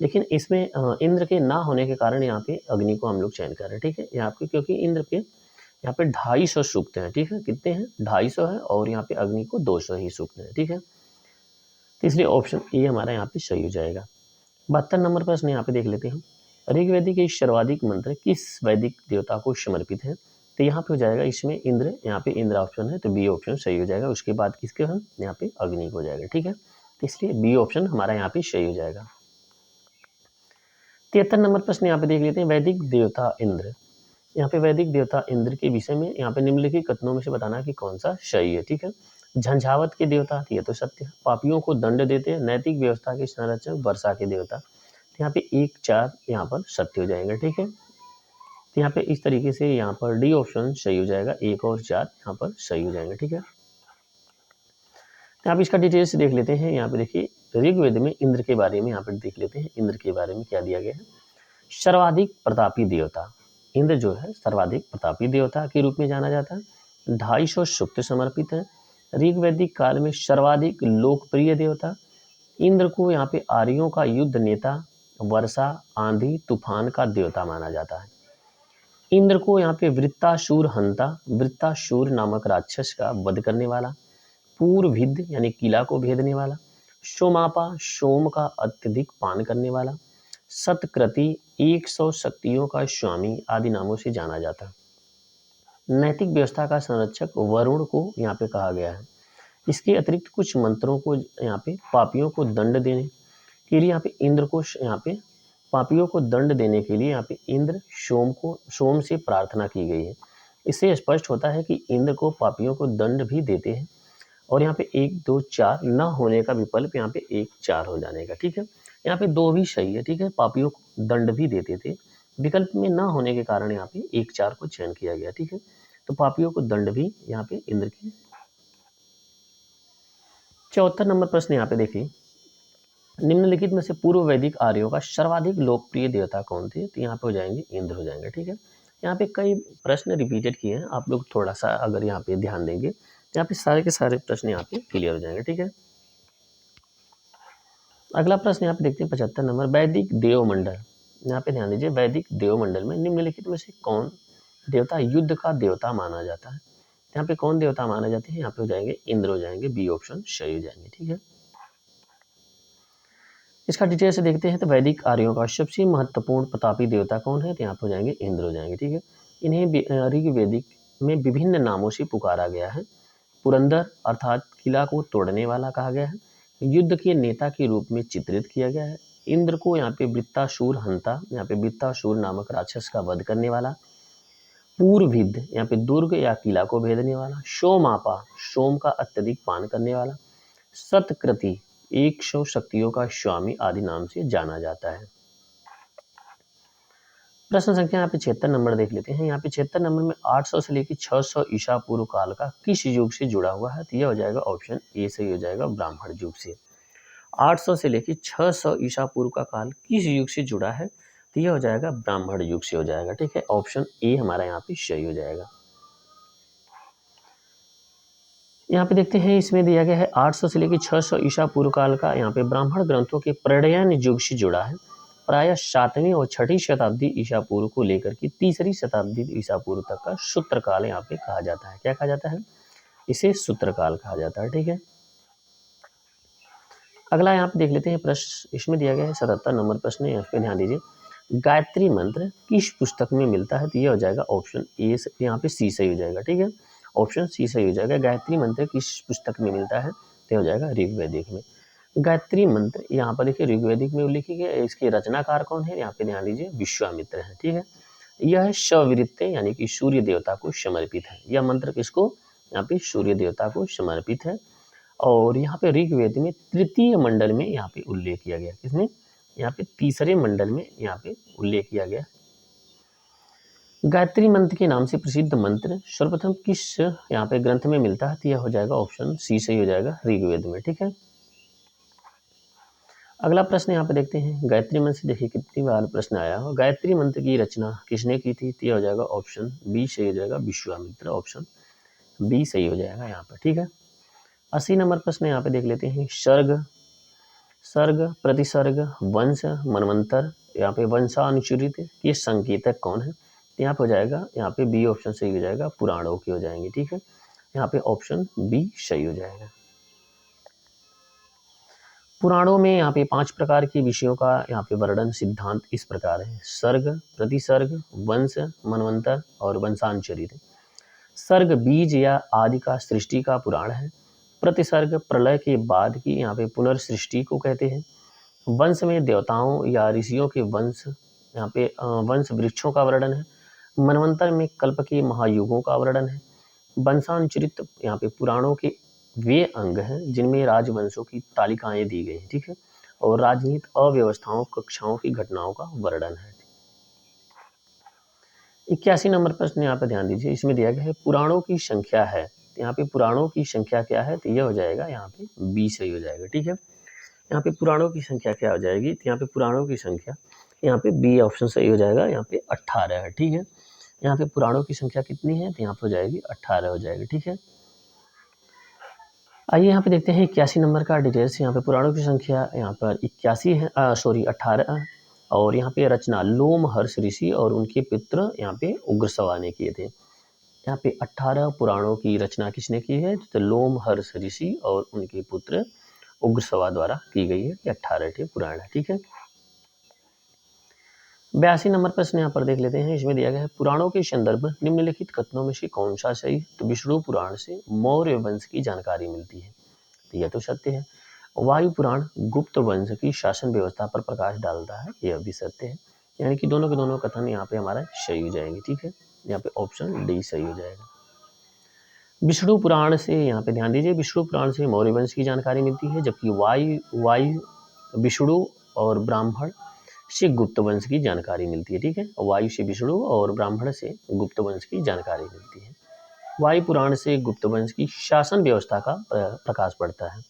लेकिन इसमें इंद्र के ना होने के कारण यहाँ पे अग्नि को हम लोग चयन कर रहे हैं। ठीक है, यहाँ पे क्योंकि इंद्र के यहाँ पे 250 सूक्त हैं। ठीक है, कितने हैं? 250 है, और यहाँ पे अग्नि को 200 ही सूक्त है। ठीक है, तो इसलिए ऑप्शन ए हमारा यहाँ पे सही हो जाएगा। 72 नंबर प्रश्न यहाँ पे देख लेते हैं, ऋग्वेदी के सर्वाधिक मंत्र किस वैदिक देवता को समर्पित है? तो यहाँ पे हो जाएगा इसमें इंद्र, यहाँ पे इंद्र ऑप्शन है, तो बी ऑप्शन सही हो जाएगा। उसके बाद किसके हम? यहाँ पे अग्नि को हो जाएगा। ठीक है, तो इसलिए बी ऑप्शन हमारा यहाँ पे सही हो जाएगा। 73 नंबर प्रश्न यहाँ पे देख लेते हैं, वैदिक देवता इंद्र। यहाँ पे वैदिक देवता इंद्र के विषय में यहाँ पे निम्नलिखित कथनों में से बताना कि कौन सा सही है। ठीक है, झंझावत के देवता, ये तो सत्य है। पापियों को दंड देते, नैतिक व्यवस्था के संरक्षक, वर्षा के देवता। तो यहाँ पे 1, 4 यहाँ पर सत्य हो जाएंगे। ठीक है, तो यहाँ पे इस तरीके से यहाँ पर डी ऑप्शन सही हो जाएगा, 1 और 4 यहाँ पर सही हो जाएंगे। ठीक है, तो आप इसका डिटेल्स देख लेते हैं। यहाँ पे देखिए, ऋग्वेद में इंद्र के बारे में यहाँ पर देख लेते हैं, इंद्र के बारे में क्या दिया गया है। सर्वाधिक प्रतापी देवता इंद्र जो है सर्वाधिक प्रतापी देवता के रूप में जाना जाता है। 250 सूक्त समर्पित है। ऋग्वैदिक काल में सर्वाधिक लोकप्रिय देवता इंद्र को यहाँ पे आर्यों का युद्ध नेता, वर्षा, आंधी, तूफान का देवता माना जाता है। इंद्र को यहाँ पे वृत्तासुर हंता, वृत्तासुर नामक राक्षस का वध करने वाला, पूर्वभिद यानी किला को भेदने वाला, सोमापा सोम का अत्यधिक पान करने वाला, सतकृति 100 शक्तियों का स्वामी आदि नामों से जाना जाता है। नैतिक व्यवस्था का संरक्षक वरुण को यहाँ पे कहा गया है। इसके अतिरिक्त कुछ मंत्रों को यहाँ पे पापियों को दंड देने के लिए यहाँ पे इंद्र को यहाँ पे पापियों को दंड देने के लिए यहाँ पे इंद्र सोम से प्रार्थना की गई है। इससे स्पष्ट होता है कि इंद्र को पापियों को दंड भी देते हैं। और यहाँ पे 1 2 4 न होने का विकल्प यहाँ पे 1 4 हो जाने का, ठीक है। यहाँ पे 2 भी सही है, ठीक है। पापियों को दंड भी देते थे, विकल्प में न होने के कारण यहाँ पे 1 4 को चयन किया गया, ठीक है। तो पापियों को दंड भी यहाँ पे इंद्र की। 74 नंबर प्रश्न यहाँ पे देखिए, निम्नलिखित में से पूर्व वैदिक आर्यों का सर्वाधिक लोकप्रिय देवता कौन थे? तो यहाँ पे हो जाएंगे इंद्र हो जाएंगे, ठीक है। यहाँ पे कई प्रश्न रिपीटेड किए हैं, आप लोग थोड़ा सा अगर यहाँ पे ध्यान देंगे यहाँ पे सारे के सारे प्रश्न यहाँ पे क्लियर हो जाएंगे, ठीक है। अगला प्रश्न यहाँ पे देखते हैं 75 नंबर, वैदिक देवमंडल। यहाँ पे ध्यान दीजिए, वैदिक देवमंडल में निम्नलिखित में से कौन देवता युद्ध का देवता माना जाता है? यहाँ पे कौन देवता माने जाते हैं? यहाँ पे हो जाएंगे इंद्र हो जाएंगे, बी ऑप्शन सही हो जाएंगे, ठीक है। इसका डिटेल से देखते हैं तो वैदिक आर्यों का सबसे महत्वपूर्ण प्रतापी देवता कौन है? तो यहाँ पे हो जाएंगे इंद्र हो जाएंगे, ठीक है। इन्हें ऋग्वेदिक में विभिन्न नामों से पुकारा गया है। पुरंदर अर्थात किला को तोड़ने वाला कहा गया है, युद्ध के नेता के रूप में चित्रित किया गया है। इंद्र को यहाँ पे वृत्तासुर हंता, यहाँ पे वृत्तासुर नामक राक्षस का वध करने वाला। पूर्वभिद यहाँ पे दुर्ग या किला को भेदने वाला। सोमापा सोम का अत्यधिक पान करने वाला। सतकृति 100 शक्तियों का स्वामी आदि नाम से जाना जाता है। प्रश्न संख्या यहाँ पे 76 नंबर देख लेते हैं। यहाँ पे 76 नंबर में 800 से लेकर 600 ईसा पूर्व काल का किस युग से जुड़ा हुआ है? तो यह हो जाएगा ऑप्शन ए सही हो जाएगा, ब्राह्मण युग से। 800 से लेकर 600 ईसा पूर्व का काल किस युग से जुड़ा है? तो यह हो जाएगा ब्राह्मण युग से हो जाएगा, ठीक है। ऑप्शन ए हमारा यहाँ पे सही हो जाएगा। यहाँ पे देखते हैं, इसमें दिया गया है 800 से लेकर 600 ईसा पूर्व काल का यहाँ पे ब्राह्मण ग्रंथों के प्रणयन युग से जुड़ा है। प्रायः 7वीं और 6ठी शताब्दी ईसा पूर्व को लेकर के 3री शताब्दी ईसा पूर्व तक का सूत्रकाल यहाँ पे कहा जाता है। क्या कहा जाता है? इसे सूत्रकाल कहा जाता है, ठीक है। अगला यहाँ पे देख लेते हैं प्रश्न, इसमें दिया गया है 77 नंबर प्रश्न है, इस पे ध्यान दीजिए। गायत्री मंत्र किस पुस्तक में मिलता है? तो यह हो जाएगा ऑप्शन ए, यहाँ पे सी सही हो जाएगा, ठीक है। ऑप्शन सी सही हो जाएगा। गायत्री मंत्र किस पुस्तक में मिलता है? तो हो जाएगा ऋग्वेदिक में। गायत्री मंत्र यहाँ पर देखिए ऋग्वेदिक में उल्लेखित है। इसके रचनाकार कौन है? यहाँ पे ध्यान दीजिए, विश्वामित्र है, ठीक है। यह शवृत्ते यानी कि सूर्य देवता को समर्पित है। यह मंत्र किसको? यहाँ पे सूर्य देवता को समर्पित है। और यहाँ पे ऋग्वेद में 3य मंडल में यहाँ पे उल्लेख किया गया। किसमें? यहाँ पे 3रे मंडल में यहाँ पे उल्लेख किया गया। गायत्री मंत्र के नाम से प्रसिद्ध मंत्र सर्वप्रथम किस यहाँ पे ग्रंथ में मिलता है? तो यह हो जाएगा ऑप्शन सी सही हो जाएगा, ऋग्वेद में, ठीक है। अगला प्रश्न यहाँ पे देखते हैं, गायत्री मंत्र से देखिए कितनी बार प्रश्न आया हो। गायत्री मंत्र की रचना किसने की थी? तो यह हो जाएगा ऑप्शन बी सही हो जाएगा, विश्वामित्र। ऑप्शन बी सही हो जाएगा यहाँ पर, ठीक है। 80 नंबर प्रश्न यहाँ पे देख लेते हैं। सर्ग प्रतिसर्ग वंश मनवंतर यहाँ पे वंशानुचरित ये संकेतक कौन है? यहाँ पे हो जाएगा यहाँ पे बी ऑप्शन सही हो जाएगा, पुराणों के हो जाएंगे, ठीक है। यहाँ पे ऑप्शन बी सही हो जाएगा। पुराणों में यहाँ पे 5 प्रकार के विषयों का यहाँ पे वर्णन सिद्धांत इस प्रकार है। सर्ग प्रतिसर्ग वंश मनवंतर और वंशानुचरित। सर्ग बीज या आदि का सृष्टि का पुराण है। प्रतिसर्ग प्रलय के बाद की यहाँ पे पुनर्सृष्टि को कहते हैं। वंश में देवताओं या ऋषियों के वंश यहाँ पे वंश वृक्षों का वर्णन है। मनवंतर में कल्प के महायुगों का वर्णन है। वंशानुचरित यहाँ पे पुराणों के वे अंग हैं जिनमें राजवंशों की तालिकाएं दी गई, ठीक है। और राजनीति अव्यवस्थाओं कक्षाओं की घटनाओं का वर्णन है। 81 नंबर प्रश्न यहाँ पे ध्यान दीजिए, इसमें दिया गया है पुराणों की संख्या है। यहाँ पे पुराणों की संख्या क्या है? तो यह हो जाएगा यहाँ पे बी सही हो जाएगा, ठीक है। यहाँ पे पुराणों की संख्या क्या हो जाएगी? तो यहाँ पे पुराणों की संख्या यहाँ पे बी ऑप्शन सही हो जाएगा, यहाँ पे 18 है, ठीक है। यहाँ पे पुराणों की संख्या कितनी है? तो यहाँ पे हो जाएगी 18 हो जाएगी, ठीक है। आइए यहाँ पे देखते हैं 81 नंबर का डिटेल्स। यहाँ पे पुराणों की संख्या यहाँ पर 81 है, 18। और यहाँ पे रचना लोमहर्ष ऋषि और उनके पुत्र यहाँ पे उग्रसवा ने किए थे। यहाँ पे 18 पुराणों की रचना किसने की है? तो लोमहर्ष ऋषि और उनके पुत्र उग्रसवा द्वारा की गई है। ये 18 पुराण है, ठीक है। 82 नंबर प्रश्न यहाँ पर देख लेते हैं। इसमें दिया गया है पुराणों के संदर्भ में निम्नलिखित कथनों में से कौन सा सही है? तो विष्णु पुराण से मौर्य वंश की जानकारी मिलती है, तो यह तो सत्य है। वायु पुराण गुप्त वंश की शासन व्यवस्था पर प्रकाश डालता है, यह भी सत्य है। यानी कि दोनों के दोनों कथन यहाँ पे हमारा सही हो जाएंगे। ठीक है, यहाँ पे ऑप्शन डी सही हो जाएगा। विष्णु पुराण से, यहाँ पे ध्यान दीजिए, विष्णु पुराण से मौर्य वंश की जानकारी मिलती है, जबकि वायु विष्णु और ब्राह्मण से गुप्त वंश की जानकारी मिलती है। ठीक है, वायु से विष्णु और ब्राह्मण से गुप्त वंश की जानकारी मिलती है। वायु पुराण से गुप्त वंश की शासन व्यवस्था का प्रकाश पड़ता है।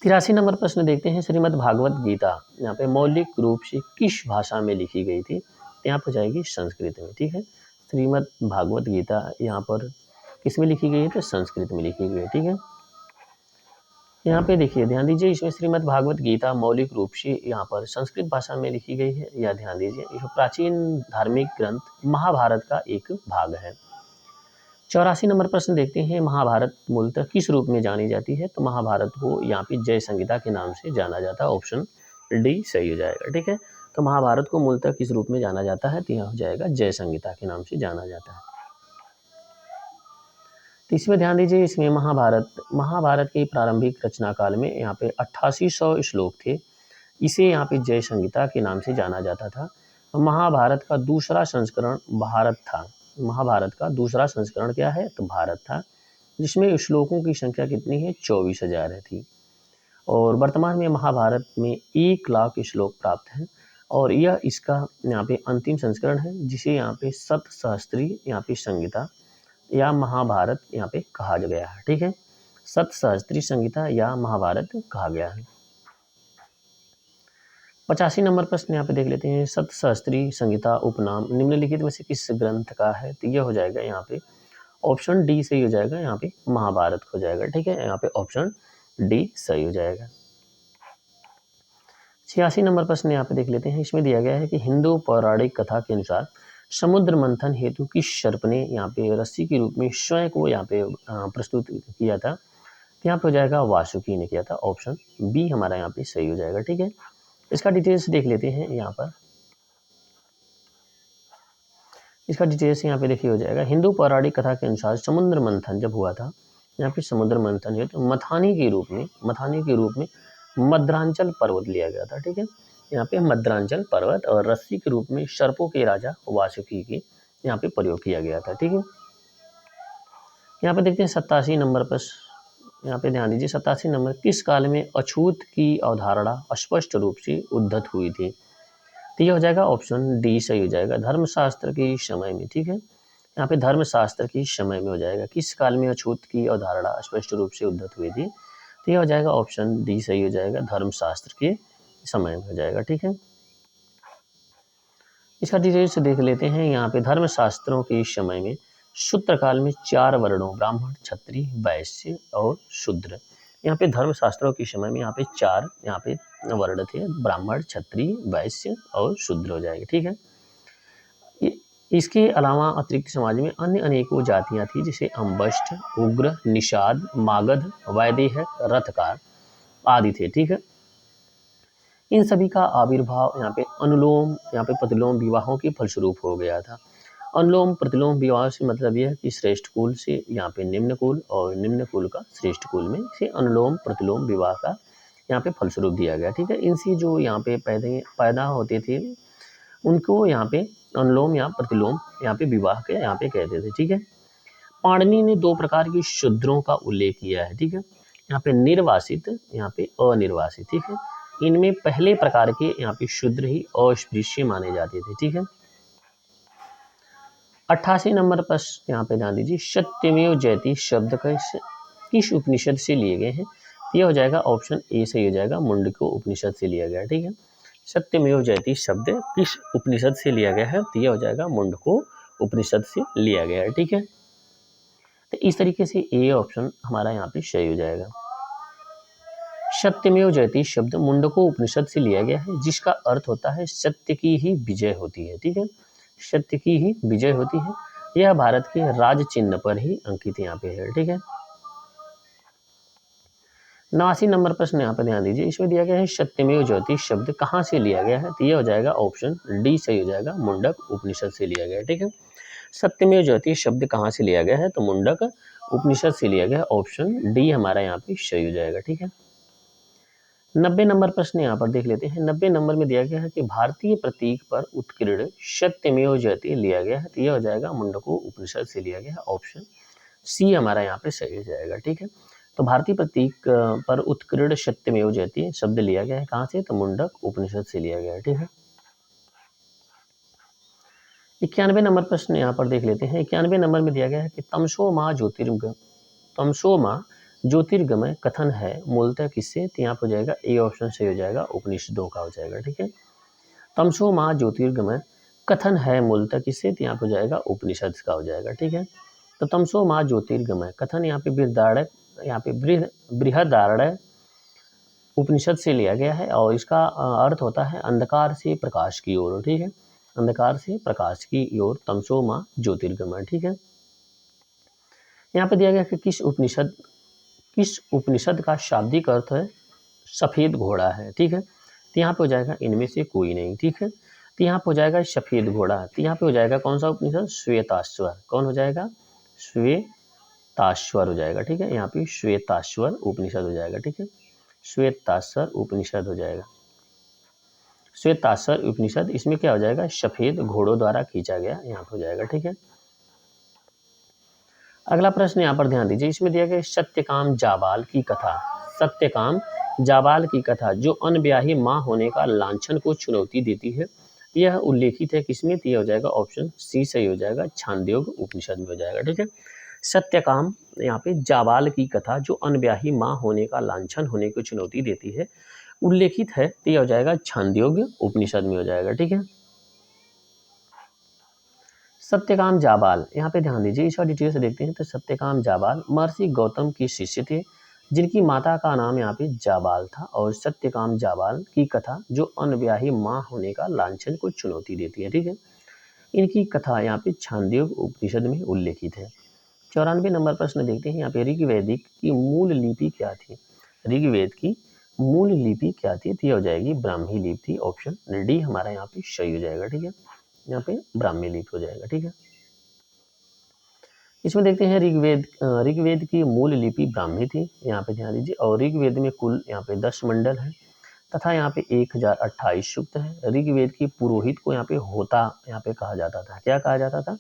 83 नंबर प्रश्न देखते हैं। श्रीमद् भागवत गीता यहाँ पे मौलिक रूप से किस भाषा में लिखी गई थी? तो यहाँ पर जाएगी संस्कृत में। ठीक है, श्रीमद् भागवत गीता यहाँ पर किस में लिखी गई है? तो संस्कृत में लिखी गई है। ठीक है, यहाँ पे देखिए, ध्यान दीजिए, इसमें श्रीमद् भागवत गीता मौलिक रूप से यहाँ पर संस्कृत भाषा में लिखी गई है। या ध्यान दीजिए, यह प्राचीन धार्मिक ग्रंथ महाभारत का एक भाग है। 84 नंबर प्रश्न देखते हैं। महाभारत मूलतः किस रूप में जानी जाती है? तो महाभारत को यहाँ पे जय संहिता के नाम से जाना जाता है। ऑप्शन डी सही हो जाएगा। ठीक है, तो महाभारत को मूलतः किस रूप में जाना जाता है? तो यह हो जाएगा जय संहिता के नाम से जाना जाता है। तो इसमें ध्यान दीजिए, इसमें महाभारत के प्रारंभिक रचना काल में यहाँ पे 8800 श्लोक थे। इसे यहाँ पे जय संहिता के नाम से जाना जाता था। महाभारत का दूसरा संस्करण भारत था। महाभारत का दूसरा संस्करण क्या है? तो भारत था, जिसमें श्लोकों की संख्या कितनी है? 24,000 थी। और वर्तमान में महाभारत में 1 लाख श्लोक प्राप्त हैं, और यह इसका यहाँ पे अंतिम संस्करण है, जिसे यहाँ पे सतसहस्त्री यहाँ पे संहिता या महाभारत यहाँ पे कहा गया है। ठीक है, सतसहस्त्री संहिता या महाभारत कहा गया है। 85 नंबर प्रश्न यहाँ पे देख लेते हैं। सतसहस्त्री संहिता उपनाम निम्नलिखित में से किस ग्रंथ का है? तो यह हो जाएगा यहाँ पे ऑप्शन डी सही हो जाएगा, यहाँ पे महाभारत हो जाएगा। ठीक है, यहाँ पे ऑप्शन डी सही हो जाएगा। 86 नंबर प्रश्न यहाँ पे देख लेते हैं। इसमें दिया गया है कि हिंदू पौराणिक कथा के अनुसार समुद्र मंथन हेतु किस सर्प ने यहाँ पे रस्सी के रूप में स्वयं को यहाँ पे प्रस्तुत किया था? तो यहाँ पे हो जाएगा वासुकी ने किया था। ऑप्शन बी हमारा यहाँ पे सही हो जाएगा। ठीक है, इसका डिटेल्स देख लेते हैं। यहाँ पर इसका डिटेल्स यहाँ पे देखिए हो जाएगा। हिंदू पौराणिक कथा के अनुसार समुद्र मंथन जब हुआ था, यहाँ पे समुद्र मंथन है तो मथानी के रूप में मद्रांचल पर्वत लिया गया था। ठीक है, यहाँ पे मद्रांचल पर्वत और रस्सी के रूप में सर्पों के राजा वासुकी की यहाँ पे प्रयोग किया गया था। ठीक है, यहाँ पे देखते हैं 87 नंबर प्रश्न। यहाँ पे ध्यान दीजिए, 87 नंबर, किस काल में अछूत की अवधारणा स्पष्ट रूप से उद्धत हुई थी? तो ये हो जाएगा ऑप्शन डी सही हो जाएगा, धर्मशास्त्र के समय में। ठीक है, यहाँ पे धर्मशास्त्र के समय में हो जाएगा। किस काल में अछूत की अवधारणा स्पष्ट रूप से उद्धत हुई थी? तो ये हो जाएगा ऑप्शन डी सही हो जाएगा, धर्मशास्त्र के समय में हो जाएगा। ठीक है, इसका डिटेल्स देख लेते हैं। यहाँ पे धर्मशास्त्रों के समय में शूद्र काल में 4 वर्णों ब्राह्मण, क्षत्रिय, वैश्य और शूद्र। यहाँ पे धर्मशास्त्रों के समय में यहाँ पे 4 यहाँ पे वर्ण थे, ब्राह्मण, क्षत्रिय, वैश्य और शूद्र हो जाएंगे। ठीक है, इसके अलावा अतिरिक्त समाज में अन्य अनेकों जातियां थी, जैसे अम्बष्ठ, उग्र, निषाद, मागध, वैदेह, रथकार आदि थे। ठीक है, इन सभी का आविर्भाव यहाँ पे अनुलोम यहाँ पे प्रतिलोम विवाहों के फलस्वरूप हो गया था। अनुलोम प्रतिलोम विवाह से मतलब यह है कि श्रेष्ठ कुल से यहाँ पे निम्न कुल और निम्न कुल का श्रेष्ठ कुल में से अनुलोम प्रतिलोम विवाह का यहाँ पे फलस्वरूप दिया गया। ठीक है, इनसे जो यहाँ पे पैदा होते थे उनको यहाँ पे अनुलोम या प्रतिलोम यहाँ पे विवाह के यहाँ पे कहते थे। ठीक है, पाणिनि ने 2 प्रकार की शूद्रों का उल्लेख किया है। ठीक है, यहाँ पे निर्वासित, यहाँ पे अनिर्वासित। ठीक है, इनमें पहले प्रकार के यहाँ पे शूद्र ही अस्पृश्य माने जाते थे। ठीक है, 88 नंबर प्रश्न यहाँ पे ध्यान दीजिए, सत्यमेव जयति शब्द किस उपनिषद से लिए गए हैं? तो यह हो जाएगा ऑप्शन ए सही हो जाएगा, मुंडको उपनिषद से लिया गया। ठीक है, सत्यमेव जयति शब्द किस उपनिषद से लिया गया है? तो यह हो जाएगा मुंडको उपनिषद से लिया गया है। ठीक है, तो इस तरीके से ए ऑप्शन हमारा यहाँ पे सही हो जाएगा। सत्यमेव जयति शब्द मुंडको उपनिषद से लिया गया है, जिसका अर्थ होता है सत्य की ही विजय होती है। ठीक है, सत्य की ही विजय होती है। यह भारत के राज चिन्ह पर ही अंकित यहाँ पे है। ठीक है, 89 नंबर प्रश्न यहाँ पर ध्यान दीजिए, इसमें दिया गया है सत्यमेव जयते शब्द कहाँ से लिया गया है, तो ये हो जाएगा ऑप्शन डी सही हो जाएगा, मुंडक उपनिषद से लिया गया है। ठीक है, सत्यमेव जयते शब्द कहाँ से लिया गया है, तो मुंडक उपनिषद से लिया गया है, ऑप्शन डी हमारा यहाँ पे सही हो जाएगा। ठीक है, 90 नंबर प्रश्न यहाँ पर देख लेते हैं। 90 नंबर में दिया गया है कि भारतीय प्रतीक पर उत्कीर्ण सत्यमेव जयते लिया गया है, तो यह हो जाएगा मुंडको उपनिषद से लिया गया है, ऑप्शन सी हमारा यहाँ पे सही हो जाएगा। ठीक है, तो भारतीय प्रतीक पर उत्कीर्ण सत्यमेव जयते शब्द लिया गया है कहाँ से, तो मुंडक उपनिषद से लिया गया है। ठीक है, 91 नंबर प्रश्न यहाँ पर देख लेते हैं। 91 नंबर में दिया गया है कि तमसो माँ ज्योतिर्गमय कथन है मूलतः किससे, तो यहाँ पर हो जाएगा ए ऑप्शन सही हो जाएगा, उपनिषदों का हो जाएगा। ठीक है, तमसो माँ ज्योतिर्गमय कथन है मूलतः किससे, तो यहाँ पर हो जाएगा उपनिषद का हो जाएगा। ठीक है, तो तमसो माँ ज्योतिर्गमय कथन यहाँ पे बृहदारण्यक उपनिषद से लिया गया है और इसका अर्थ होता है अंधकार से प्रकाश की ओर। ठीक है, अंधकार से प्रकाश की ओर तमसो माँ ज्योतिर्गमय। ठीक है, यहाँ पे दिया गया कि किस उपनिषद का शाब्दिक अर्थ है सफेद घोड़ा है। ठीक है, तो यहाँ पे हो जाएगा इनमें से कोई नहीं। ठीक है, तो यहाँ पे हो जाएगा सफेद घोड़ा, तो यहाँ पे हो जाएगा कौन सा उपनिषद, श्वेताश्वर। कौन हो जाएगा, श्वेताश्वर हो जाएगा। ठीक है, यहाँ पे श्वेताश्वर उपनिषद हो जाएगा। ठीक है, श्वेताश्वर उपनिषद हो जाएगा, श्वेताश्वर उपनिषद। इसमें क्या हो जाएगा, सफेद घोड़ों द्वारा खींचा गया, यहाँ पे हो जाएगा। ठीक है, अगला प्रश्न यहाँ पर ध्यान दीजिए, इसमें दिया गया सत्यकाम जाबाल की कथा, सत्यकाम जाबाल की कथा जो अनब्याही माँ होने का लांछन को चुनौती देती है, यह उल्लेखित है किसमें, तो यह हो जाएगा ऑप्शन सी सही हो जाएगा, छांदोग्य उपनिषद में हो जाएगा। ठीक है, सत्यकाम यहाँ पे जाबाल की कथा जो अनब्याही माँ होने का लांछन होने को चुनौती देती है उल्लेखित है, तो यह हो जाएगा छांदोग्य उपनिषद में हो जाएगा। ठीक है, सत्यकाम जाबाल यहाँ पे ध्यान दीजिए, इसका डिटेल से देखते हैं। तो सत्यकाम जाबाल महर्षि गौतम की शिष्य थे जिनकी माता का नाम यहाँ पे जाबाल था, और सत्यकाम जाबाल की कथा जो अनब्याही माँ होने का लांछन को चुनौती देती है। ठीक है, इनकी कथा यहाँ पे छांदोग्य उपनिषद में उल्लेखित है। 94 नंबर प्रश्न देखते हैं। यहाँ पे ऋग्वेदिक की मूल लिपि क्या थी, ऋग्वेद की मूल लिपि क्या थी, तो यह हो जाएगी ब्राह्मी लिपि थी, ऑप्शन डी हमारा यहाँ पे सही हो जाएगा। ठीक है, यहाँ पे ब्राह्मी लिपि हो जाएगा। ठीक है, इसमें देखते हैं ऋग्वेद की मूल लिपि ब्राह्मी थी, यहाँ पे ध्यान दीजिए, और ऋग्वेद में कुल यहाँ पे 10 मंडल है तथा यहाँ पे 1028 सूक्त है। ऋग्वेद की पुरोहित को यहाँ पे होता यहाँ पे कहा जाता था, क्या कहा जाता था,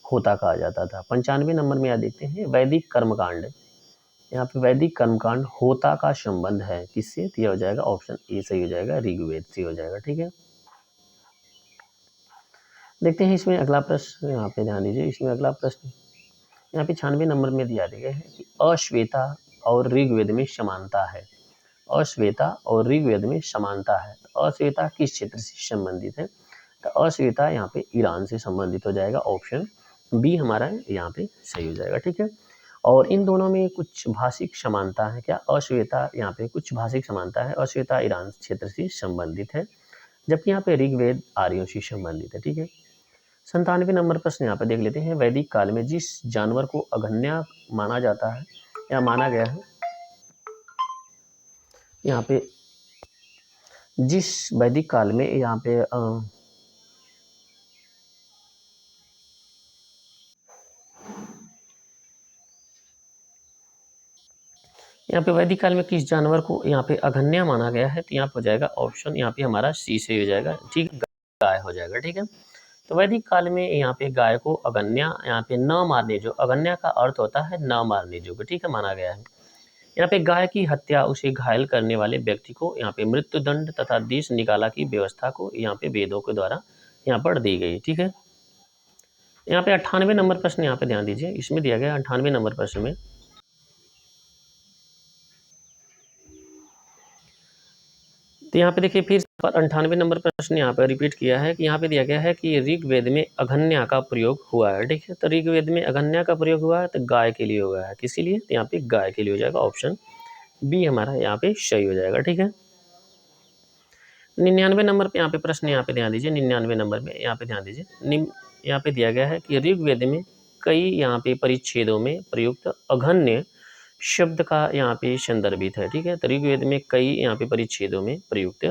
होता कहा जाता था। 95 नंबर में यहाँ देखते हैं वैदिक कर्मकांड, यहाँ पे वैदिक कर्मकांड होता का संबंध है किससे, तो यह हो जाएगा ऑप्शन ए सही हो जाएगा, ऋग्वेद से हो जाएगा। ठीक है, देखते हैं इसमें अगला प्रश्न, यहाँ पे ध्यान दीजिए, इसमें अगला प्रश्न यहाँ पे 96 नंबर में दिया गया है कि अश्वेता और ऋग्वेद में समानता है, अश्वेता और ऋग्वेद में समानता है। तो अश्वेता किस क्षेत्र से संबंधित है, तो अश्वेता यहाँ पे ईरान से संबंधित हो जाएगा, ऑप्शन बी हमारा यहाँ पे सही हो जाएगा। ठीक है, और इन दोनों में कुछ भाषिक समानता है क्या, अश्वेता यहाँ पे कुछ भाषिक समानता है, अश्वेता ईरान क्षेत्र से संबंधित है, जबकि यहाँ पे ऋग्वेद आर्यों से संबंधित है। ठीक है, 97 नंबर प्रश्न यहाँ पे देख लेते हैं। वैदिक काल में जिस जानवर को अघन्या माना जाता है या माना गया है, यहाँ पे जिस वैदिक काल में यहाँ पे वैदिक काल में किस जानवर को यहाँ पे अघन्या माना गया है, तो यहाँ पे हो जाएगा ऑप्शन यहाँ पे हमारा सी से हो जाएगा। ठीक, गाय हो जाएगा। ठीक है, तो वैदिक काल में यहाँ पे गाय को अघन्या यहाँ पे न मारने जो, अघन्या का अर्थ होता है न मारने जो, ठीक है, माना गया है। यहाँ पे गाय की हत्या उसे घायल करने वाले व्यक्ति को यहाँ पे मृत्युदंड तथा देश निकाला की व्यवस्था को यहाँ पे वेदों के द्वारा यहाँ पर दी गई। ठीक है, यहाँ पे 98 नंबर प्रश्न यहाँ पे ध्यान दीजिए, इसमें दिया गया 98 नंबर प्रश्न में, तो यहाँ पे देखिए फिर 98 नंबर प्रश्न यहाँ पे रिपीट किया है कि यहाँ पे दिया गया है कि ऋग्वेद में अघन्या का प्रयोग हुआ है। ठीक है, तो ऋग्वेद में अघन्या का प्रयोग हुआ है तो गाय के लिए हुआ है, किसी लिए, तो यहाँ पे गाय के लिए हो जाएगा, ऑप्शन बी हमारा यहाँ पे सही हो जाएगा। ठीक है, 99 नंबर पे यहाँ पे प्रश्न यहाँ पे ध्यान दीजिए, 99 नंबर में यहाँ पे ध्यान दीजिए, यहाँ पे दिया गया है कि ऋग्वेद में कई यहाँ पे परिच्छेदों में प्रयुक्त अघन्य शब्द का यहाँ पे संदर्भित है, ठीक है। तो ऋग्वेद में कई यहाँ पे परिच्छेदों में प्रयुक्त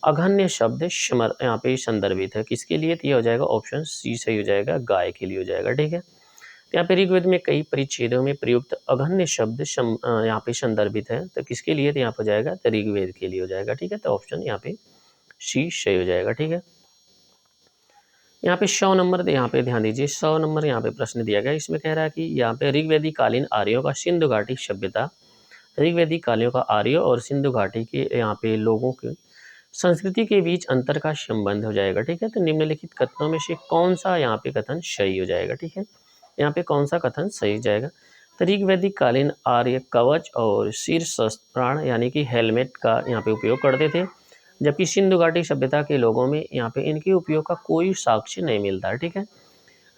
अघन्य शब्द समर यहाँ पे संदर्भित है, किसके लिए? तो ये हो जाएगा ऑप्शन सी सही हो जाएगा, गाय के लिए हो जाएगा, ठीक है। तो यहाँ पे ऋग्वेद में कई परिच्छेदों में प्रयुक्त अघन्य शब्द यहाँ पे संदर्भित है, तो किसके लिए? तो यहाँ पर जाएगा तो ऋग्वेद के लिए हो जाएगा, ठीक है। तो ऑप्शन यहाँ पे सी सही हो जाएगा, ठीक है। यहाँ पे 100 नंबर यहाँ पे ध्यान दीजिए, 100 नंबर यहाँ पे प्रश्न दिया गया। इसमें कह रहा है कि यहाँ पे ऋग्वेदिक कालीन आर्यों का सिंधु घाटी सभ्यता, ऋग्वेदिक कालियों का आर्यों और सिंधु घाटी के यहाँ पे लोगों के संस्कृति के बीच अंतर का संबंध हो जाएगा, ठीक है। तो निम्नलिखित कथनों में से कौन सा यहाँ पे कथन सही हो जाएगा, ठीक है। यहाँ पे कौन सा कथन सही हो जाएगा? तो ऋग्वेदिक कालीन आर्य कवच और शीर्ष प्राण यानी कि हेलमेट का यहाँ पे उपयोग करते थे, जबकि सिंधु घाटी सभ्यता के लोगों में यहाँ पे इनके उपयोग का कोई साक्ष्य नहीं मिलता है, ठीक है।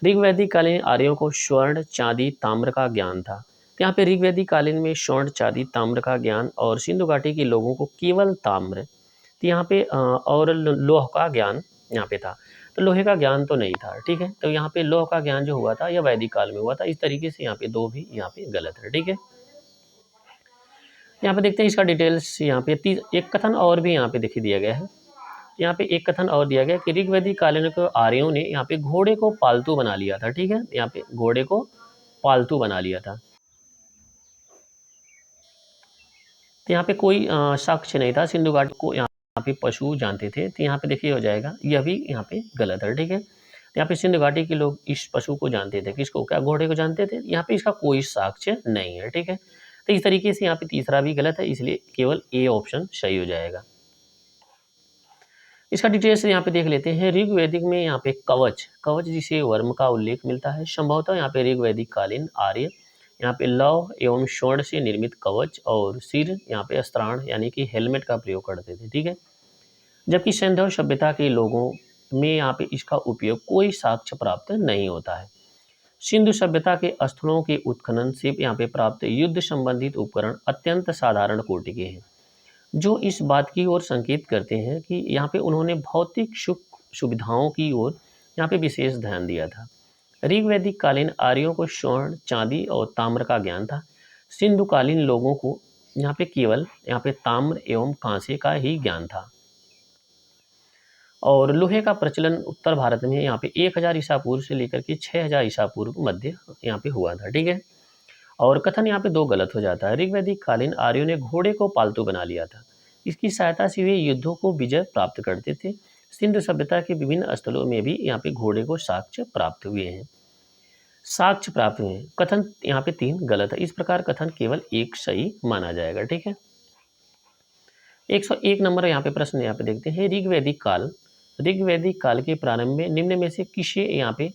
ऋग्वैदिक कालीन आर्यों को स्वर्ण, चांदी, ताम्र का ज्ञान था। यहाँ पे ऋग्वैदिक कालीन में स्वर्ण, चांदी, ताम्र का ज्ञान और सिंधु घाटी के लोगों को केवल ताम्र, तो यहाँ पे और लोह का ज्ञान यहाँ पे था। तो लोहे का ज्ञान तो नहीं था, ठीक है। तो यहाँ पे लोह का ज्ञान जो हुआ था यह वैदिक काल में हुआ था। इस तरीके से यहाँ पे दो भी यहाँ पे गलत है, ठीक है। यहाँ पे देखते हैं इसका डिटेल्स। यहाँ पे एक कथन और भी यहाँ पे देखिए दिया गया है। यहाँ पे एक कथन और दिया गया कि ऋग्वैदिक कालीन के आर्यों ने यहाँ पे घोड़े को पालतू बना लिया था, ठीक है। यहाँ पे घोड़े को पालतू बना लिया था। तो यहाँ पे कोई साक्ष्य नहीं था, सिंधु घाटी को यहाँ पे पशु जानते थे। तो यहाँ पे देखिए हो जाएगा, यह भी यहाँ पे गलत है, ठीक है। तो यहाँ पे सिंधु घाटी के लोग इस पशु को जानते थे, किसको? क्या घोड़े को जानते थे? यहाँ पे इसका कोई साक्ष्य नहीं है, ठीक है। तो इस तरीके से यहाँ पे तीसरा भी गलत है, इसलिए केवल ए ऑप्शन सही हो जाएगा। इसका डिटेल्स यहाँ पे देख लेते हैं। ऋग्वैदिक में यहाँ पे कवच, कवच जिसे वर्म का उल्लेख मिलता है, संभवतः यहाँ पे ऋग्वैदिक कालीन आर्य यहाँ पे लौह एवं स्वर्ण से निर्मित कवच और सिर यहाँ पे अस्त्राण यानी कि हेलमेट का प्रयोग करते थे, ठीक है। जबकि सिंधु सभ्यता के लोगों में यहाँ पे इसका उपयोग कोई साक्ष्य प्राप्त नहीं होता है। सिंधु सभ्यता के स्थलों के उत्खनन से यहाँ पे प्राप्त युद्ध संबंधित उपकरण अत्यंत साधारण कोटि के हैं, जो इस बात की ओर संकेत करते हैं कि यहाँ पे उन्होंने भौतिक सुख सुविधाओं की ओर यहाँ पे विशेष ध्यान दिया था। ऋग्वैदिक कालीन आर्यों को स्वर्ण, चांदी और ताम्र का ज्ञान था। सिंधु कालीन लोगों को यहाँ पे केवल यहाँ पे ताम्र एवं कांसे का ही ज्ञान था। और लोहे का प्रचलन उत्तर भारत में यहाँ पे 1000 ईसा पूर्व से लेकर के 6000 ईसा पूर्व मध्य यहाँ पे हुआ था, ठीक है। और कथन यहाँ पे दो गलत हो जाता है। ऋग्वैदिक कालीन आर्यों ने घोड़े को पालतू बना लिया था। इसकी सहायता से वे युद्धों को विजय प्राप्त करते थे। सिंधु सभ्यता के विभिन्न स्थलों में भी यहाँ पे घोड़े को साक्ष्य प्राप्त हुए हैं, साक्ष्य प्राप्त हुए हैं। कथन यहाँ पे 3 गलत है। इस प्रकार कथन केवल एक सही माना जाएगा, ठीक है। 101 नंबर यहाँ पे प्रश्न यहाँ पे देखते हैं। ऋग्वैदिक काल के प्रारंभ में निम्न में से किसे यहाँ पे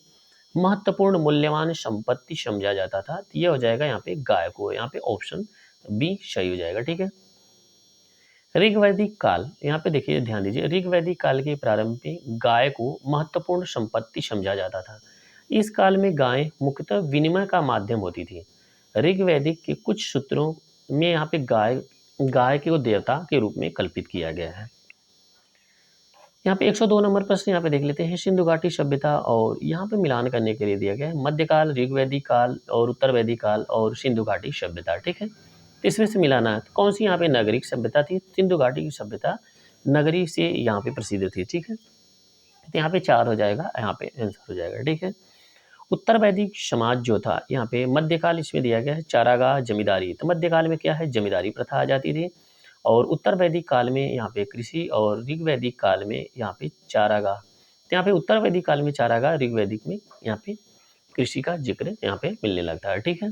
महत्वपूर्ण मूल्यवान संपत्ति समझा जाता था? तो ये हो जाएगा यहाँ पे गाय को। यहाँ पे ऑप्शन बी सही हो जाएगा, ठीक है। ऋग्वैदिक काल, यहाँ पे देखिए ध्यान दीजिए, ऋग्वैदिक काल के प्रारंभ में गाय को महत्वपूर्ण संपत्ति समझा जाता था। इस काल में गाय मुख्यतः विनिमय का माध्यम होती थी। ऋग्वैदिक के कुछ सूत्रों में यहाँ पे गाय को देवता के रूप में कल्पित किया गया है। यहाँ पे 102 नंबर प्रश्न यहाँ पे देख लेते हैं। सिंधु घाटी सभ्यता और यहाँ पे मिलान करने के लिए दिया गया है मध्यकाल, ऋग्वैदिक काल और उत्तर वैदिक काल और सिंधु घाटी सभ्यता, ठीक है। तो इसमें से मिलाना है तो कौन सी यहाँ पे नागरिक सभ्यता थी? सिंधु घाटी की सभ्यता नगरी से यहाँ पे प्रसिद्ध थी, ठीक है। तो यहाँ पे 4 हो जाएगा, यहाँ पे आंसर हो जाएगा, ठीक है। उत्तर वैदिक समाज जो था यहाँ पे मध्यकाल, इसमें दिया गया है चारागाह जमींदारी। तो मध्यकाल में क्या है? जमींदारी प्रथा आ जाती थी। और उत्तर वैदिक काल में यहाँ पे कृषि और ऋग्वैदिक काल में यहाँ पे चारागाह। तो यहाँ पे उत्तर वैदिक काल में चारागाह, ऋग्वैदिक में यहाँ पे कृषि का जिक्र यहाँ पे मिलने लगता है, ठीक है।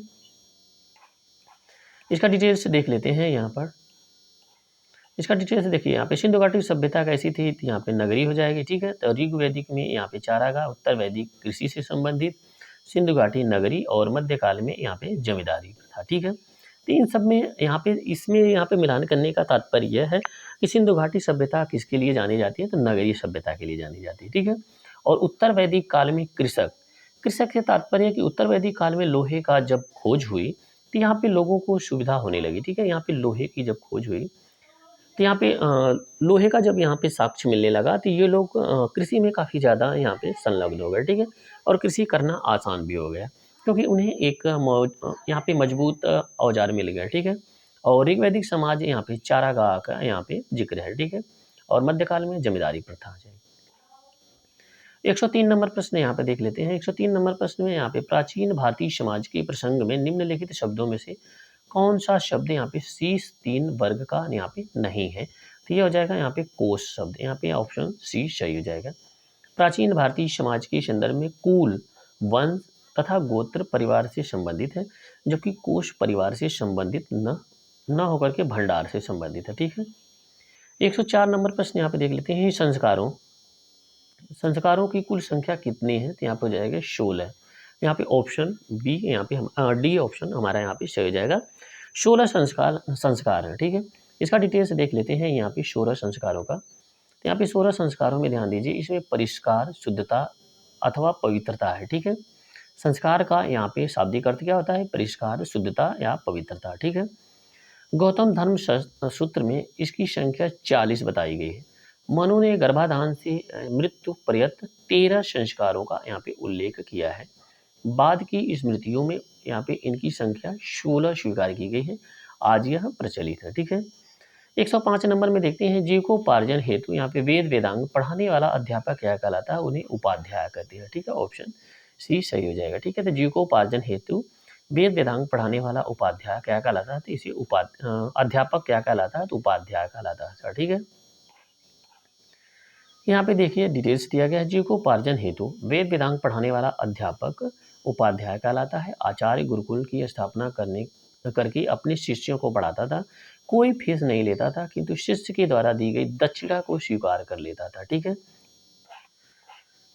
इसका डिटेल्स देख लेते हैं यहाँ पर। इसका डिटेल्स देखिए, यहाँ पे सिंधु घाटी सभ्यता कैसी थी? तो यहाँ पे नगरी हो जाएगी, ठीक है। तो ऋग्वैदिक में यहाँ पे चारागाह, उत्तर वैदिक कृषि से संबंधित, सिंधु घाटी नगरी और मध्यकाल में यहाँ पे जमींदारी था, ठीक है। तो इन सब में यहाँ पे इसमें यहाँ पे मिलान करने का तात्पर्य यह है कि सिंधु घाटी सभ्यता किसके लिए जानी जाती है? तो नगरीय सभ्यता के लिए जानी जाती है, ठीक है। और उत्तर वैदिक काल में कृषक से तात्पर्य है कि उत्तर वैदिक काल में लोहे का जब खोज हुई तो यहाँ पे लोगों को सुविधा होने लगी, ठीक है। यहाँ पे लोहे की जब खोज हुई तो यहाँ पे लोहे का जब यहाँ पे साक्ष्य मिलने लगा तो ये लोग कृषि में काफ़ी ज़्यादा यहाँ पे संलग्न हो गए, ठीक है। और कृषि करना आसान भी हो गया। क्योंकि उन्हें एक यहाँ पे मजबूत औजार मिल गया, ठीक है। और ऋग्वैदिक समाज यहाँ पे चारागाह का यहाँ पे जिक्र है, ठीक है। और मध्यकाल में जमींदारी प्रथा आ जाएगी। 103 नंबर प्रश्न यहाँ पे देख लेते हैं। 103 नंबर प्रश्न में यहाँ पे प्राचीन भारतीय समाज के प्रसंग में निम्नलिखित शब्दों में से कौन सा शब्द यहाँ पे शीर्ष 3 वर्ग का यहाँ पे नहीं है? तो ये हो जाएगा यहाँ पे कोश शब्द, यहाँ पे ऑप्शन सी सही हो जाएगा। प्राचीन भारतीय समाज के संदर्भ में कुल, वंश तथा गोत्र परिवार से संबंधित है, जबकि कोश परिवार से संबंधित न होकर के भंडार से संबंधित है, ठीक है। 104 नंबर प्रश्न यहाँ पे देख लेते हैं। संस्कारों की कुल संख्या कितनी है? तो यहाँ पे हो जाएगा 16। यहाँ पे ऑप्शन बी, यहाँ पे हम डी ऑप्शन हमारा यहाँ पे सही हो जाएगा। 16 संस्कार हैं, ठीक है। इसका डिटेल्स देख लेते हैं यहाँ पे 16 संस्कारों का। तो यहाँ पे 16 संस्कारों में ध्यान दीजिए, इसमें परिष्कार, शुद्धता अथवा पवित्रता है, ठीक है। संस्कार का यहाँ पे शाब्दिक अर्थ क्या होता है? परिष्कार, शुद्धता या पवित्रता, ठीक है। गौतम धर्म सूत्र में इसकी संख्या 40 बताई गई है। मनु ने गर्भाधान से मृत्यु पर्यंत 13 संस्कारों का यहाँ पे उल्लेख किया है। बाद की स्मृतियों में यहाँ पे इनकी संख्या 16 स्वीकार की गई है। आज यह प्रचलित है, ठीक है। 105 नंबर में देखते हैं, जीविकोपार्जन हेतु यहाँ पे वेद वेदांग पढ़ाने वाला अध्यापक क्या कहलाता है? उन्हें उपाध्याय कहते हैं, ठीक है। ऑप्शन सी सही हो जाएगा, ठीक है। तो जीविकोपार्जन हेतु वेद वेदांग पढ़ाने वाला उपाध्याय क्या कहलाता है? तो इसे अध्यापक क्या कहलाता है? तो उपाध्याय कहलाता है, ठीक है। यहाँ पे देखिए डिटेल्स दिया गया है। जीविकोपार्जन हेतु वेद वेदांग पढ़ाने वाला अध्यापक उपाध्याय कहलाता है। आचार्य गुरुकुल की स्थापना करके अपने शिष्यों को पढ़ाता था। कोई फीस नहीं लेता था, किंतु शिष्य के द्वारा दी गई दक्षिणा को स्वीकार कर लेता था, ठीक है।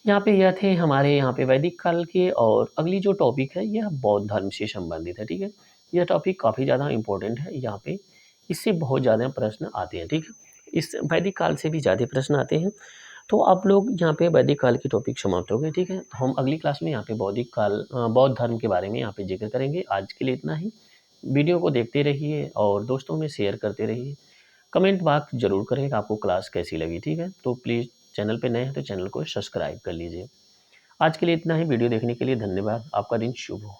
यहाँ पे यह थे हमारे यहाँ पे वैदिक काल के, और अगली जो टॉपिक है यह बौद्ध धर्म से संबंधित है, ठीक है। यह टॉपिक काफ़ी ज़्यादा इंपॉर्टेंट है, यहाँ पे इससे बहुत ज़्यादा प्रश्न आते हैं, ठीक है। इस वैदिक काल से भी ज़्यादा प्रश्न आते हैं। तो आप लोग यहाँ पे वैदिक काल की टॉपिक समाप्त हो गए, ठीक है। तो हम अगली क्लास में यहाँ पे बौद्ध धर्म के बारे में यहाँ पे जिक्र करेंगे। आज के लिए इतना ही। वीडियो को देखते रहिए और दोस्तों में शेयर करते रहिए। कमेंट बॉक्स जरूर करें कि आपको क्लास कैसी लगी, ठीक है। तो प्लीज़ चैनल पे नए हैं तो चैनल को सब्सक्राइब कर लीजिए। आज के लिए इतना ही। वीडियो देखने के लिए धन्यवाद। आपका दिन शुभ हो।